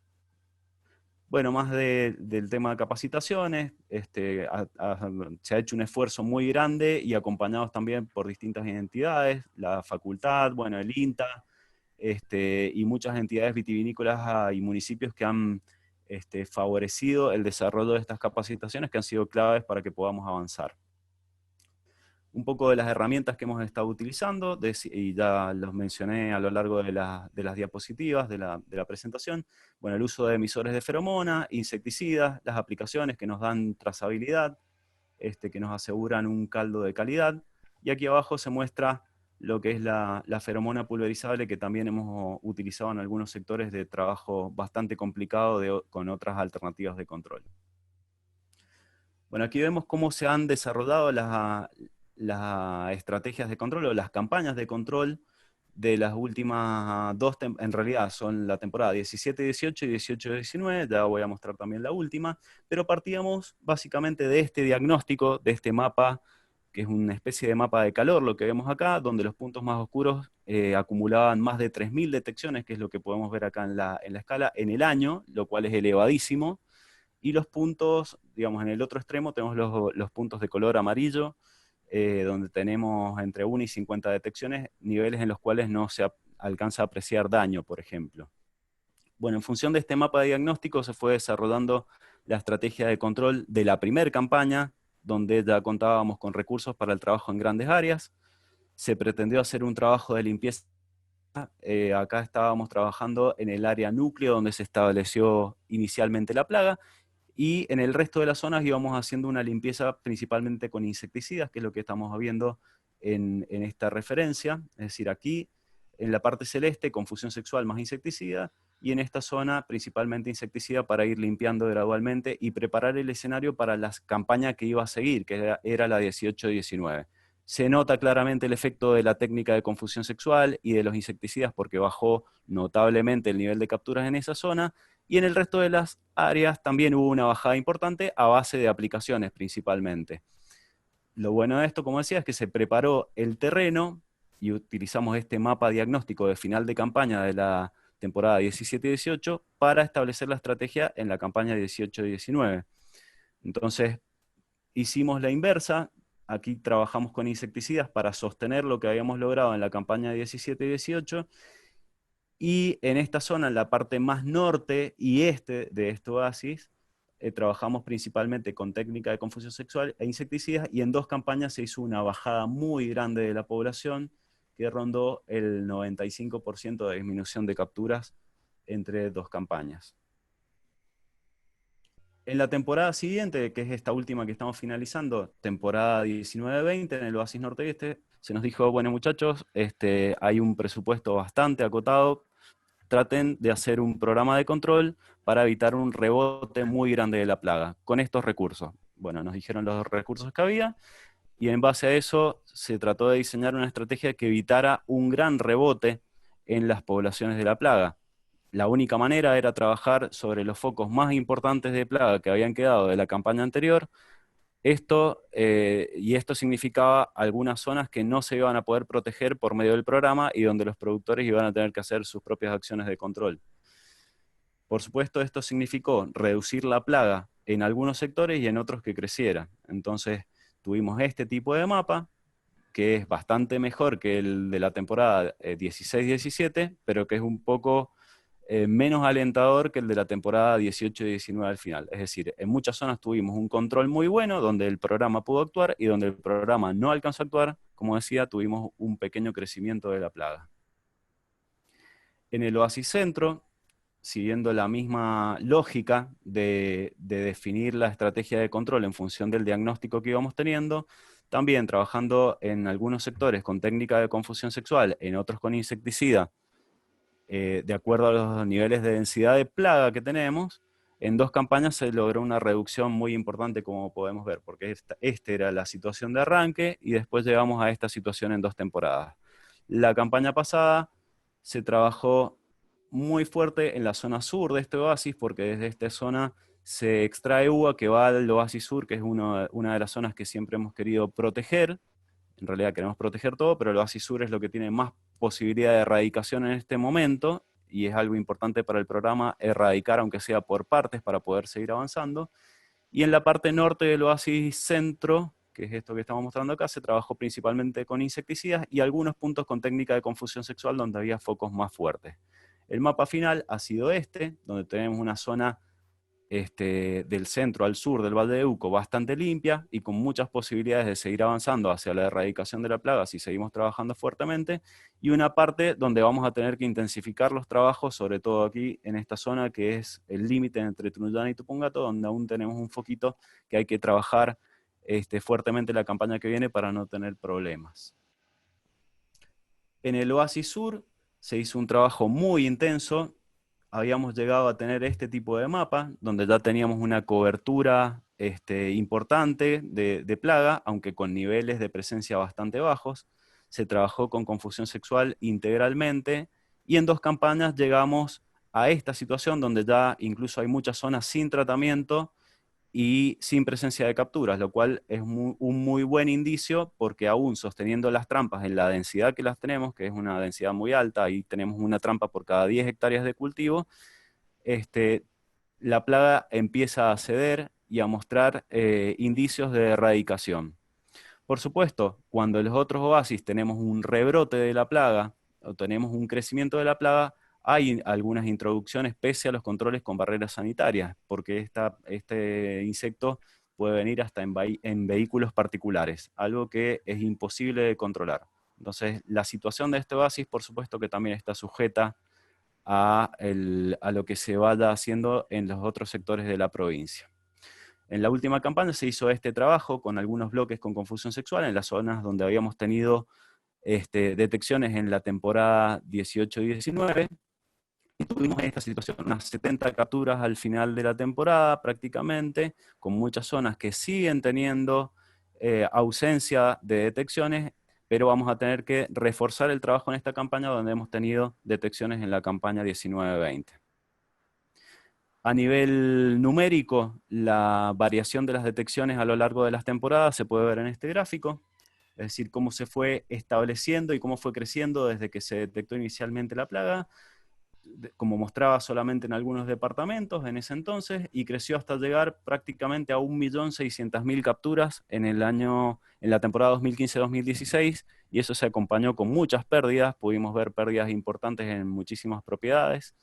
Bueno, más del tema de capacitaciones, se ha hecho un esfuerzo muy grande y acompañados también por distintas entidades, la facultad, bueno, el INTA, y muchas entidades vitivinícolas y municipios que han favorecido el desarrollo de estas capacitaciones que han sido claves para que podamos avanzar. Un poco de las herramientas que hemos estado utilizando, y ya los mencioné a lo largo de las diapositivas de la presentación. Bueno, el uso de emisores de feromona, insecticidas, las aplicaciones que nos dan trazabilidad, que nos aseguran un caldo de calidad. Y aquí abajo se muestra lo que es la feromona pulverizable, que también hemos utilizado en algunos sectores de trabajo bastante complicado con otras alternativas de control. Bueno, aquí vemos cómo se han desarrollado las estrategias de control o las campañas de control de las últimas dos, en realidad son la temporada 17-18 y 18-19, ya voy a mostrar también la última, pero partíamos básicamente de este diagnóstico, de este mapa, que es una especie de mapa de calor, lo que vemos acá, donde los puntos más oscuros acumulaban más de 3.000 detecciones, que es lo que podemos ver acá en la escala, en el año, lo cual es elevadísimo, y los puntos, digamos, en el otro extremo tenemos los puntos de color amarillo, donde tenemos entre 1 y 50 detecciones, niveles en los cuales no se alcanza a apreciar daño, por ejemplo. Bueno, en función de este mapa de diagnóstico se fue desarrollando la estrategia de control de la primera campaña, donde ya contábamos con recursos para el trabajo en grandes áreas. Se pretendió hacer un trabajo de limpieza. Acá estábamos trabajando en el área núcleo, donde se estableció inicialmente la plaga, y en el resto de las zonas íbamos haciendo una limpieza principalmente con insecticidas, que es lo que estamos viendo en esta referencia, es decir, aquí en la parte celeste, confusión sexual más insecticida, y en esta zona principalmente insecticida para ir limpiando gradualmente y preparar el escenario para la campaña que iba a seguir, que era la 18-19. Se nota claramente el efecto de la técnica de confusión sexual y de los insecticidas porque bajó notablemente el nivel de capturas en esa zona, y en el resto de las áreas también hubo una bajada importante a base de aplicaciones principalmente. Lo bueno de esto, como decía, es que se preparó el terreno y utilizamos este mapa diagnóstico de final de campaña de la temporada 17-18 para establecer la estrategia en la campaña 18-19. Entonces, hicimos la inversa. Aquí trabajamos con insecticidas para sostener lo que habíamos logrado en la campaña 17-18, y en esta zona, en la parte más norte y este de este oasis, trabajamos principalmente con técnica de confusión sexual e insecticidas, y en 2 campañas se hizo una bajada muy grande de la población que rondó el 95% de disminución de capturas entre 2 campañas. En la temporada siguiente, que es esta última que estamos finalizando, temporada 19-20, en el Oasis Norte y Este, se nos dijo, bueno muchachos, hay un presupuesto bastante acotado, traten de hacer un programa de control para evitar un rebote muy grande de la plaga, con estos recursos. Bueno, nos dijeron los recursos que había, y en base a eso se trató de diseñar una estrategia que evitara un gran rebote en las poblaciones de la plaga. La única manera era trabajar sobre los focos más importantes de plaga que habían quedado de la campaña anterior. Esto significaba algunas zonas que no se iban a poder proteger por medio del programa y donde los productores iban a tener que hacer sus propias acciones de control. Por supuesto, esto significó reducir la plaga en algunos sectores y en otros que creciera. Entonces, tuvimos este tipo de mapa, que es bastante mejor que el de la temporada 16-17, pero que es un poco menos alentador que el de la temporada 18-19 al final. Es decir, en muchas zonas tuvimos un control muy bueno, donde el programa pudo actuar, y donde el programa no alcanzó a actuar, como decía, tuvimos un pequeño crecimiento de la plaga. En el Oasis Centro, siguiendo la misma lógica de definir la estrategia de control en función del diagnóstico que íbamos teniendo, también trabajando en algunos sectores con técnica de confusión sexual, en otros con insecticida, de acuerdo a los niveles de densidad de plaga que tenemos, en 2 campañas se logró una reducción muy importante, como podemos ver, porque esta era la situación de arranque y después llegamos a esta situación en 2 temporadas. La campaña pasada se trabajó muy fuerte en la zona sur de este oasis, porque desde esta zona se extrae uva que va al oasis sur, que es una de las zonas que siempre hemos querido proteger. En realidad queremos proteger todo, pero el oasis sur es lo que tiene más posibilidad de erradicación en este momento, y es algo importante para el programa erradicar, aunque sea por partes, para poder seguir avanzando. Y en la parte norte del oasis centro, que es esto que estamos mostrando acá, se trabajó principalmente con insecticidas y algunos puntos con técnica de confusión sexual donde había focos más fuertes. El mapa final ha sido este, donde tenemos una zona del centro al sur del Valle de Uco bastante limpia y con muchas posibilidades de seguir avanzando hacia la erradicación de la plaga si seguimos trabajando fuertemente, y una parte donde vamos a tener que intensificar los trabajos, sobre todo aquí en esta zona que es el límite entre Tunuyán y Tupungato, donde aún tenemos un foquito que hay que trabajar fuertemente la campaña que viene para no tener problemas. En el Oasis Sur se hizo un trabajo muy intenso. Habíamos llegado a tener este tipo de mapa, donde ya teníamos una cobertura importante de plaga, aunque con niveles de presencia bastante bajos. Se trabajó con confusión sexual integralmente, y en 2 campañas llegamos a esta situación donde ya incluso hay muchas zonas sin tratamiento y sin presencia de capturas, lo cual es un muy buen indicio, porque aún sosteniendo las trampas en la densidad que las tenemos, que es una densidad muy alta, y tenemos una trampa por cada 10 hectáreas de cultivo, la plaga empieza a ceder y a mostrar indicios de erradicación. Por supuesto, cuando en los otros oasis tenemos un rebrote de la plaga, o tenemos un crecimiento de la plaga, hay algunas introducciones pese a los controles con barreras sanitarias, porque este insecto puede venir hasta en vehículos particulares, algo que es imposible de controlar. Entonces, la situación de este oasis, por supuesto que también está sujeta a lo que se vaya haciendo en los otros sectores de la provincia. En la última campaña se hizo este trabajo con algunos bloques con confusión sexual en las zonas donde habíamos tenido detecciones en la temporada 18 y 19, y tuvimos esta situación, unas 70 capturas al final de la temporada prácticamente, con muchas zonas que siguen teniendo ausencia de detecciones, pero vamos a tener que reforzar el trabajo en esta campaña donde hemos tenido detecciones en la campaña 19-20. A nivel numérico, la variación de las detecciones a lo largo de las temporadas se puede ver en este gráfico, es decir, cómo se fue estableciendo y cómo fue creciendo desde que se detectó inicialmente la plaga, como mostraba solamente en algunos departamentos en ese entonces, y creció hasta llegar prácticamente a 1.600.000 capturas en la temporada 2015-2016, y eso se acompañó con muchas pérdidas, pudimos ver pérdidas importantes en muchísimas propiedades.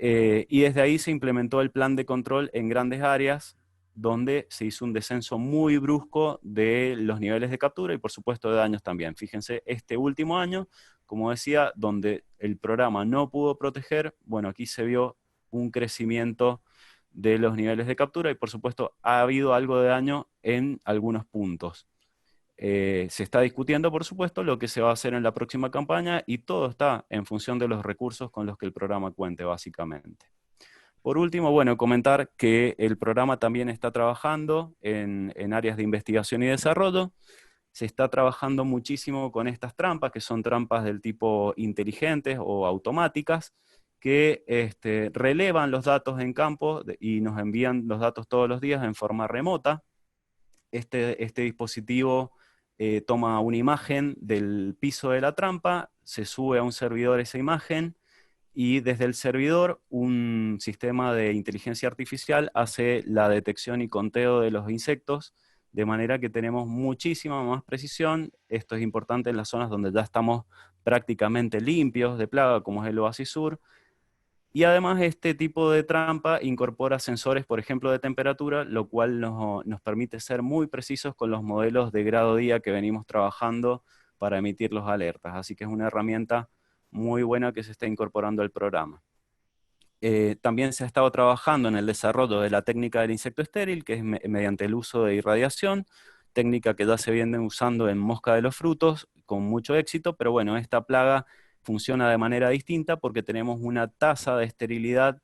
Y desde ahí se implementó el plan de control en grandes áreas, donde se hizo un descenso muy brusco de los niveles de captura y por supuesto de daños también. Fíjense, este último año, como decía, donde el programa no pudo proteger, bueno, aquí se vio un crecimiento de los niveles de captura y por supuesto ha habido algo de daño en algunos puntos. Se está discutiendo, por supuesto, lo que se va a hacer en la próxima campaña y todo está en función de los recursos con los que el programa cuente, básicamente. Por último, bueno, comentar que el programa también está trabajando en áreas de investigación y desarrollo. Se está trabajando muchísimo con estas trampas, que son trampas del tipo inteligentes o automáticas, que relevan los datos en campo y nos envían los datos todos los días en forma remota. Este dispositivo toma una imagen del piso de la trampa, se sube a un servidor esa imagen, y desde el servidor un sistema de inteligencia artificial hace la detección y conteo de los insectos, de manera que tenemos muchísima más precisión. Esto es importante en las zonas donde ya estamos prácticamente limpios de plaga, como es el Oasis Sur. Y además este tipo de trampa incorpora sensores, por ejemplo, de temperatura, lo cual nos permite ser muy precisos con los modelos de grado día que venimos trabajando para emitir los alertas. Así que es una herramienta muy buena que se está incorporando al programa. También se ha estado trabajando en el desarrollo de la técnica del insecto estéril, que es mediante el uso de irradiación, técnica que ya se viene usando en mosca de los frutos con mucho éxito, pero bueno, esta plaga funciona de manera distinta porque tenemos una tasa de esterilidad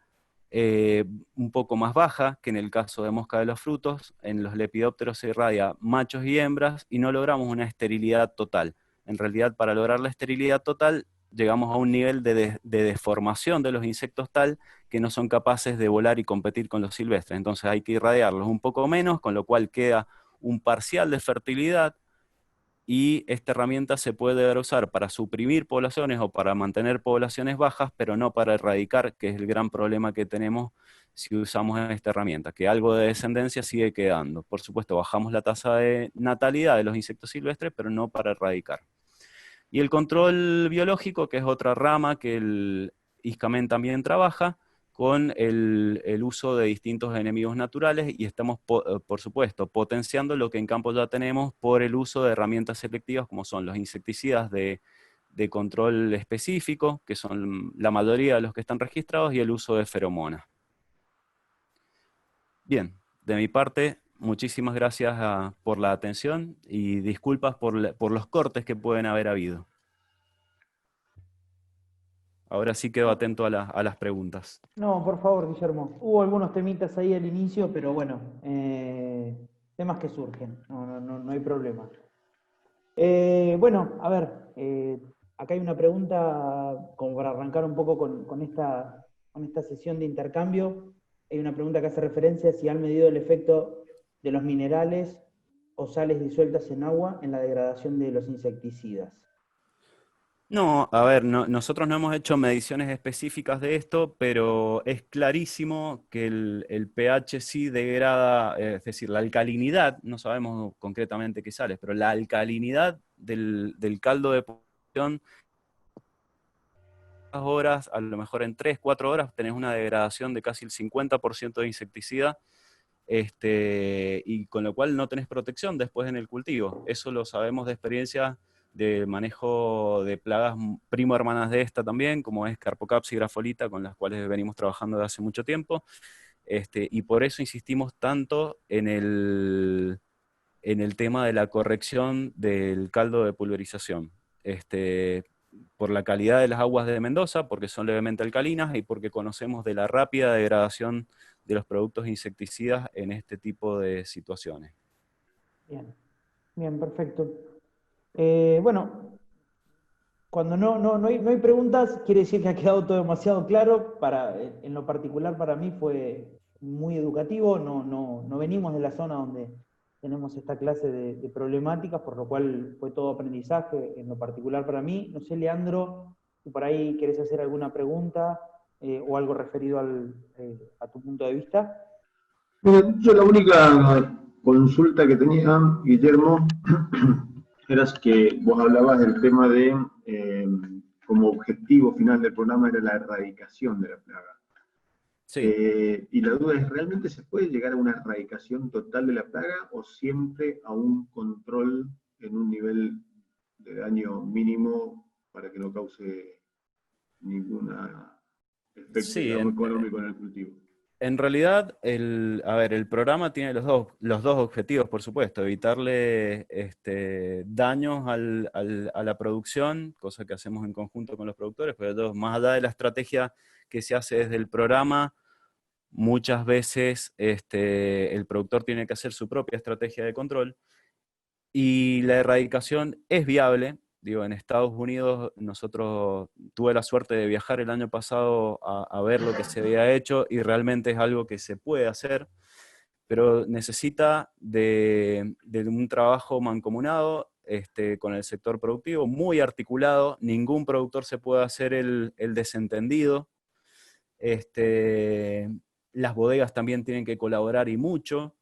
un poco más baja que en el caso de mosca de los frutos. En los lepidópteros se irradia machos y hembras y no logramos una esterilidad total. En realidad, para lograr la esterilidad total, llegamos a un nivel de deformación de los insectos tal que no son capaces de volar y competir con los silvestres. Entonces hay que irradiarlos un poco menos, con lo cual queda un parcial de fertilidad, y esta herramienta se puede usar para suprimir poblaciones o para mantener poblaciones bajas, pero no para erradicar, que es el gran problema que tenemos si usamos esta herramienta, que algo de descendencia sigue quedando. Por supuesto, bajamos la tasa de natalidad de los insectos silvestres, pero no para erradicar. Y el control biológico, que es otra rama que el ISCAMEN también trabaja, con el uso de distintos enemigos naturales, y estamos, por supuesto, potenciando lo que en campo ya tenemos por el uso de herramientas selectivas como son los insecticidas de control específico, que son la mayoría de los que están registrados, y el uso de feromonas. Bien, de mi parte, muchísimas gracias por la atención y disculpas por los cortes que pueden haber habido. Ahora sí quedo atento a las preguntas. No, por favor, Guillermo. Hubo algunos temitas ahí al inicio, pero bueno, temas que surgen, no hay problema. Bueno, a ver, acá hay una pregunta como para arrancar un poco con esta sesión de intercambio. Hay una pregunta que hace referencia a si han medido el efecto de los minerales o sales disueltas en agua en la degradación de los insecticidas. No, a ver, nosotros no hemos hecho mediciones específicas de esto, pero es clarísimo que el pH sí degrada, es decir, la alcalinidad, no sabemos concretamente qué sales, pero la alcalinidad del caldo de producción, horas, a lo mejor en 3, 4 horas tenés una degradación de casi el 50% de insecticida, y con lo cual no tenés protección después en el cultivo. Eso lo sabemos de experiencia de manejo de plagas primo hermanas de esta también, como es Carpocaps y Grafolita, con las cuales venimos trabajando desde hace mucho tiempo. y por eso insistimos tanto en el tema de la corrección del caldo de pulverización. Por la calidad de las aguas de Mendoza, porque son levemente alcalinas y porque conocemos de la rápida degradación de los productos insecticidas en este tipo de situaciones. Bien, bien, perfecto. Bueno, cuando no hay preguntas, quiere decir que ha quedado todo demasiado claro. En lo particular para mí fue muy educativo, no venimos de la zona donde tenemos esta clase de problemáticas, por lo cual fue todo aprendizaje, en lo particular para mí. No sé, Leandro, si por ahí querés hacer alguna pregunta o algo referido a tu punto de vista. Yo la única consulta que tenía, Guillermo, era que vos hablabas del tema de, como objetivo final del programa, era la erradicación de la plaga. Sí. Y la duda es, ¿realmente se puede llegar a una erradicación total de la plaga o siempre a un control en un nivel de daño mínimo para que no cause ningún efecto, Sí, digamos, económico en el cultivo? en realidad, el programa tiene los dos objetivos, por supuesto: evitarle daños a la producción, cosa que hacemos en conjunto con los productores, pero más allá de la estrategia que se hace desde el programa, muchas veces el productor tiene que hacer su propia estrategia de control, y la erradicación es viable. Digo, en Estados Unidos tuve la suerte de viajar el año pasado a ver lo que se había hecho, y realmente es algo que se puede hacer, pero necesita de un trabajo mancomunado con el sector productivo, muy articulado. Ningún productor se puede hacer el desentendido. Las bodegas también tienen que colaborar, y mucho.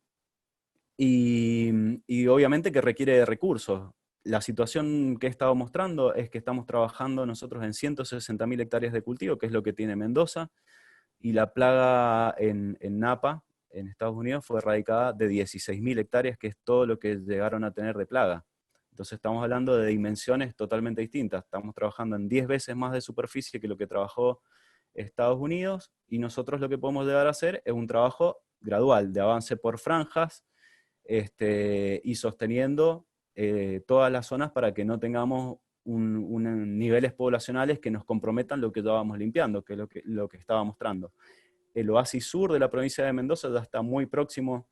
Y obviamente que requiere de recursos. La situación que he estado mostrando es que estamos trabajando nosotros en 160.000 hectáreas de cultivo, que es lo que tiene Mendoza, y la plaga en Napa, en Estados Unidos, fue erradicada de 16.000 hectáreas, que es todo lo que llegaron a tener de plaga. Entonces estamos hablando de dimensiones totalmente distintas. Estamos trabajando en 10 veces más de superficie que lo que trabajó Estados Unidos, y nosotros lo que podemos llegar a hacer es un trabajo gradual, de avance por franjas, y sosteniendo todas las zonas para que no tengamos niveles poblacionales que nos comprometan lo que ya vamos limpiando, que es lo que estaba mostrando. El oasis sur de la provincia de Mendoza ya está muy próximo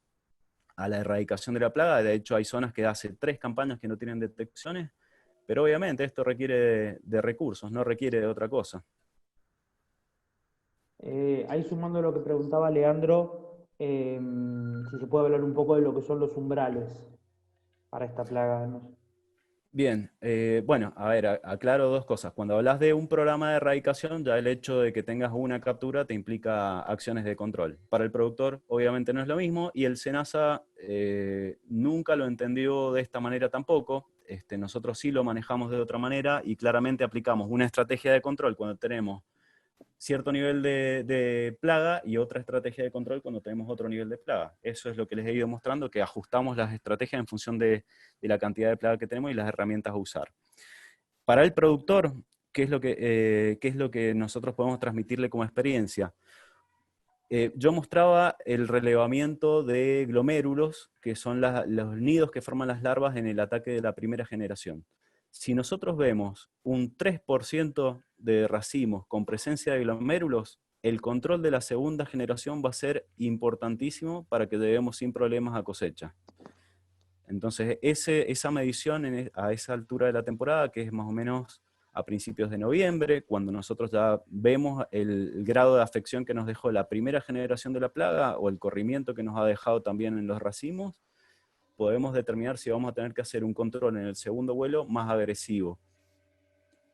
a la erradicación de la plaga. De hecho, hay zonas que hace 3 campañas que no tienen detecciones, pero obviamente esto requiere de recursos, no requiere de otra cosa. Ahí sumando lo que preguntaba Leandro, si se puede hablar un poco de lo que son los umbrales para esta plaga. ¿No? Bien, bueno, a ver, aclaro 2 cosas. Cuando hablas de un programa de erradicación, ya el hecho de que tengas una captura te implica acciones de control. Para el productor, obviamente no es lo mismo, y el SENASA nunca lo entendió de esta manera tampoco. Nosotros sí lo manejamos de otra manera, y claramente aplicamos una estrategia de control cuando tenemos cierto nivel de plaga, y otra estrategia de control cuando tenemos otro nivel de plaga. Eso es lo que les he ido mostrando, que ajustamos las estrategias en función de la cantidad de plaga que tenemos y las herramientas a usar. Para el productor, ¿qué es lo que nosotros podemos transmitirle como experiencia? Yo mostraba el relevamiento de glomérulos, que son los nidos que forman las larvas en el ataque de la primera generación. Si nosotros vemos un 3% de racimos con presencia de glomérulos, el control de la segunda generación va a ser importantísimo para que lleguemos sin problemas a cosecha. Entonces, esa medición a esa altura de la temporada, que es más o menos a principios de noviembre, cuando nosotros ya vemos el grado de afección que nos dejó la primera generación de la plaga, o el corrimiento que nos ha dejado también en los racimos, podemos determinar si vamos a tener que hacer un control en el segundo vuelo más agresivo.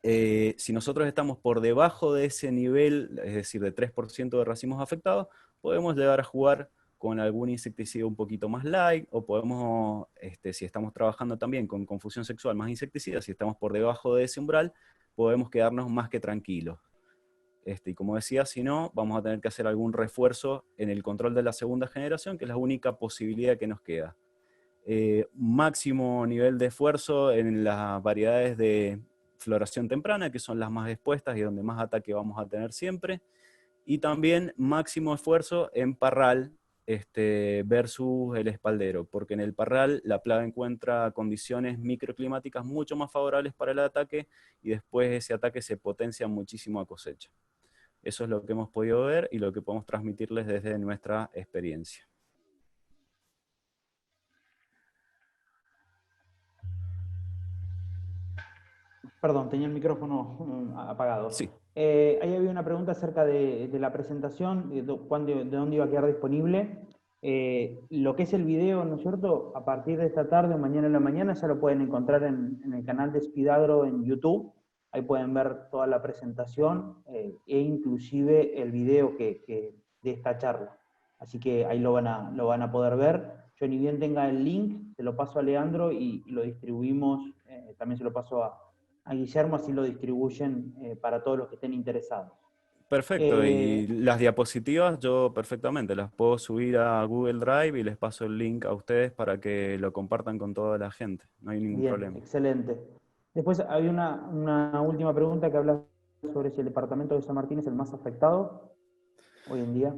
Si nosotros estamos por debajo de ese nivel, es decir, de 3% de racimos afectados, podemos llegar a jugar con algún insecticida un poquito más light, o podemos, si estamos trabajando también con confusión sexual, más insecticidas. Si estamos por debajo de ese umbral, podemos quedarnos más que tranquilos. Y como decía, si no, vamos a tener que hacer algún refuerzo en el control de la segunda generación, que es la única posibilidad que nos queda. Máximo nivel de esfuerzo en las variedades de floración temprana, que son las más expuestas y donde más ataque vamos a tener siempre. y también máximo esfuerzo en parral versus el espaldero, porque en el parral la plaga encuentra condiciones microclimáticas mucho más favorables para el ataque y después ese ataque se potencia muchísimo a cosecha. Eso es lo que hemos podido ver y lo que podemos transmitirles desde nuestra experiencia. Perdón, tenía el micrófono apagado. Sí. Ahí había una pregunta acerca de la presentación, de dónde iba a quedar disponible. Lo que es el video, ¿no es cierto? A partir de esta tarde o mañana en la mañana ya lo pueden encontrar en el canal de Spidagro en YouTube. Ahí pueden ver toda la presentación e inclusive el video de esta charla. Así que ahí lo van a poder ver. Yo ni bien tenga el link, se lo paso a Leandro y lo distribuimos, también se lo paso a Guillermo, así lo distribuyen para todos los que estén interesados. Perfecto, y las diapositivas yo perfectamente las puedo subir a Google Drive y les paso el link a ustedes para que lo compartan con toda la gente, no hay ningún problema. Excelente. Después hay una última pregunta que habla sobre si el departamento de San Martín es el más afectado hoy en día.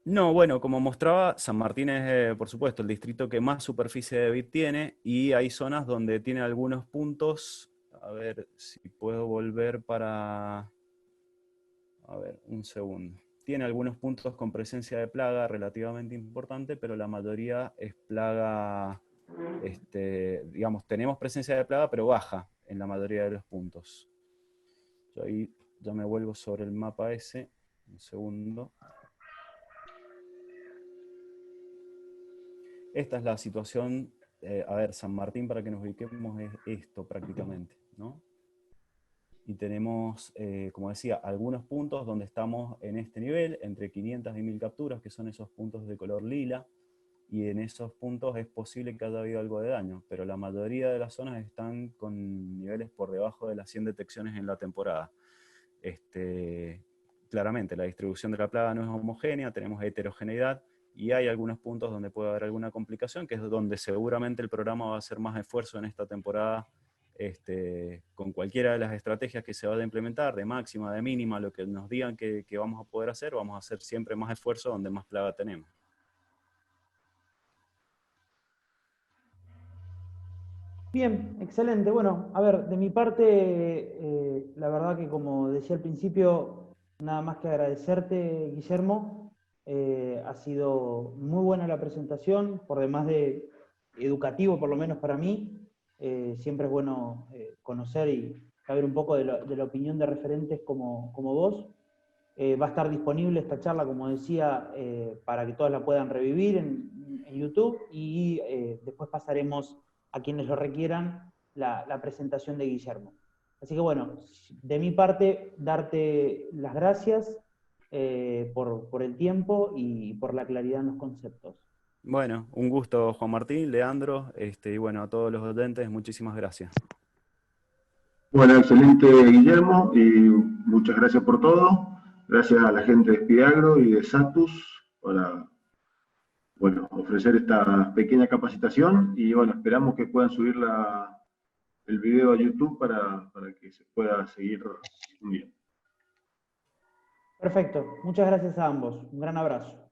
No, bueno, como mostraba, San Martín es, por supuesto, el distrito que más superficie de vid tiene, y hay zonas donde tiene algunos puntos. A ver si puedo volver para... A ver, un segundo. Tiene algunos puntos con presencia de plaga relativamente importante, pero la mayoría es plaga, digamos, tenemos presencia de plaga, pero baja en la mayoría de los puntos. Yo ahí ya me vuelvo sobre el mapa ese, un segundo. Esta es la situación, a ver, San Martín, para que nos ubiquemos, es esto prácticamente, ¿no? Y tenemos, como decía, algunos puntos donde estamos en este nivel, entre 500 y 1000 capturas, que son esos puntos de color lila, y en esos puntos es posible que haya habido algo de daño, pero la mayoría de las zonas están con niveles por debajo de las 100 detecciones en la temporada. Claramente, la distribución de la plaga no es homogénea, tenemos heterogeneidad, y hay algunos puntos donde puede haber alguna complicación, que es donde seguramente el programa va a hacer más esfuerzo en esta temporada, con cualquiera de las estrategias que se vaya a implementar, de máxima, de mínima, lo que nos digan que vamos a poder hacer, vamos a hacer siempre más esfuerzo donde más plaga tenemos. Bien, excelente. Bueno, a ver, de mi parte, la verdad que como decía al principio, nada más que agradecerte, Guillermo. Ha sido muy buena la presentación, por demás de educativo, por lo menos para mí. Siempre es bueno conocer y saber un poco de la opinión de referentes como vos. Va a estar disponible esta charla, como decía, para que todas la puedan revivir en YouTube, y después pasaremos a quienes lo requieran la presentación de Guillermo. Así que bueno, de mi parte, darte las gracias por el tiempo y por la claridad en los conceptos. Bueno, un gusto, Juan Martín, Leandro, y bueno, a todos los oyentes, muchísimas gracias. Bueno, excelente, Guillermo, y muchas gracias por todo. Gracias a la gente de Spidagro y de Satus para, bueno, ofrecer esta pequeña capacitación, y bueno, esperamos que puedan subir el video a YouTube para que se pueda seguir difundiendo. Perfecto, muchas gracias a ambos. Un gran abrazo.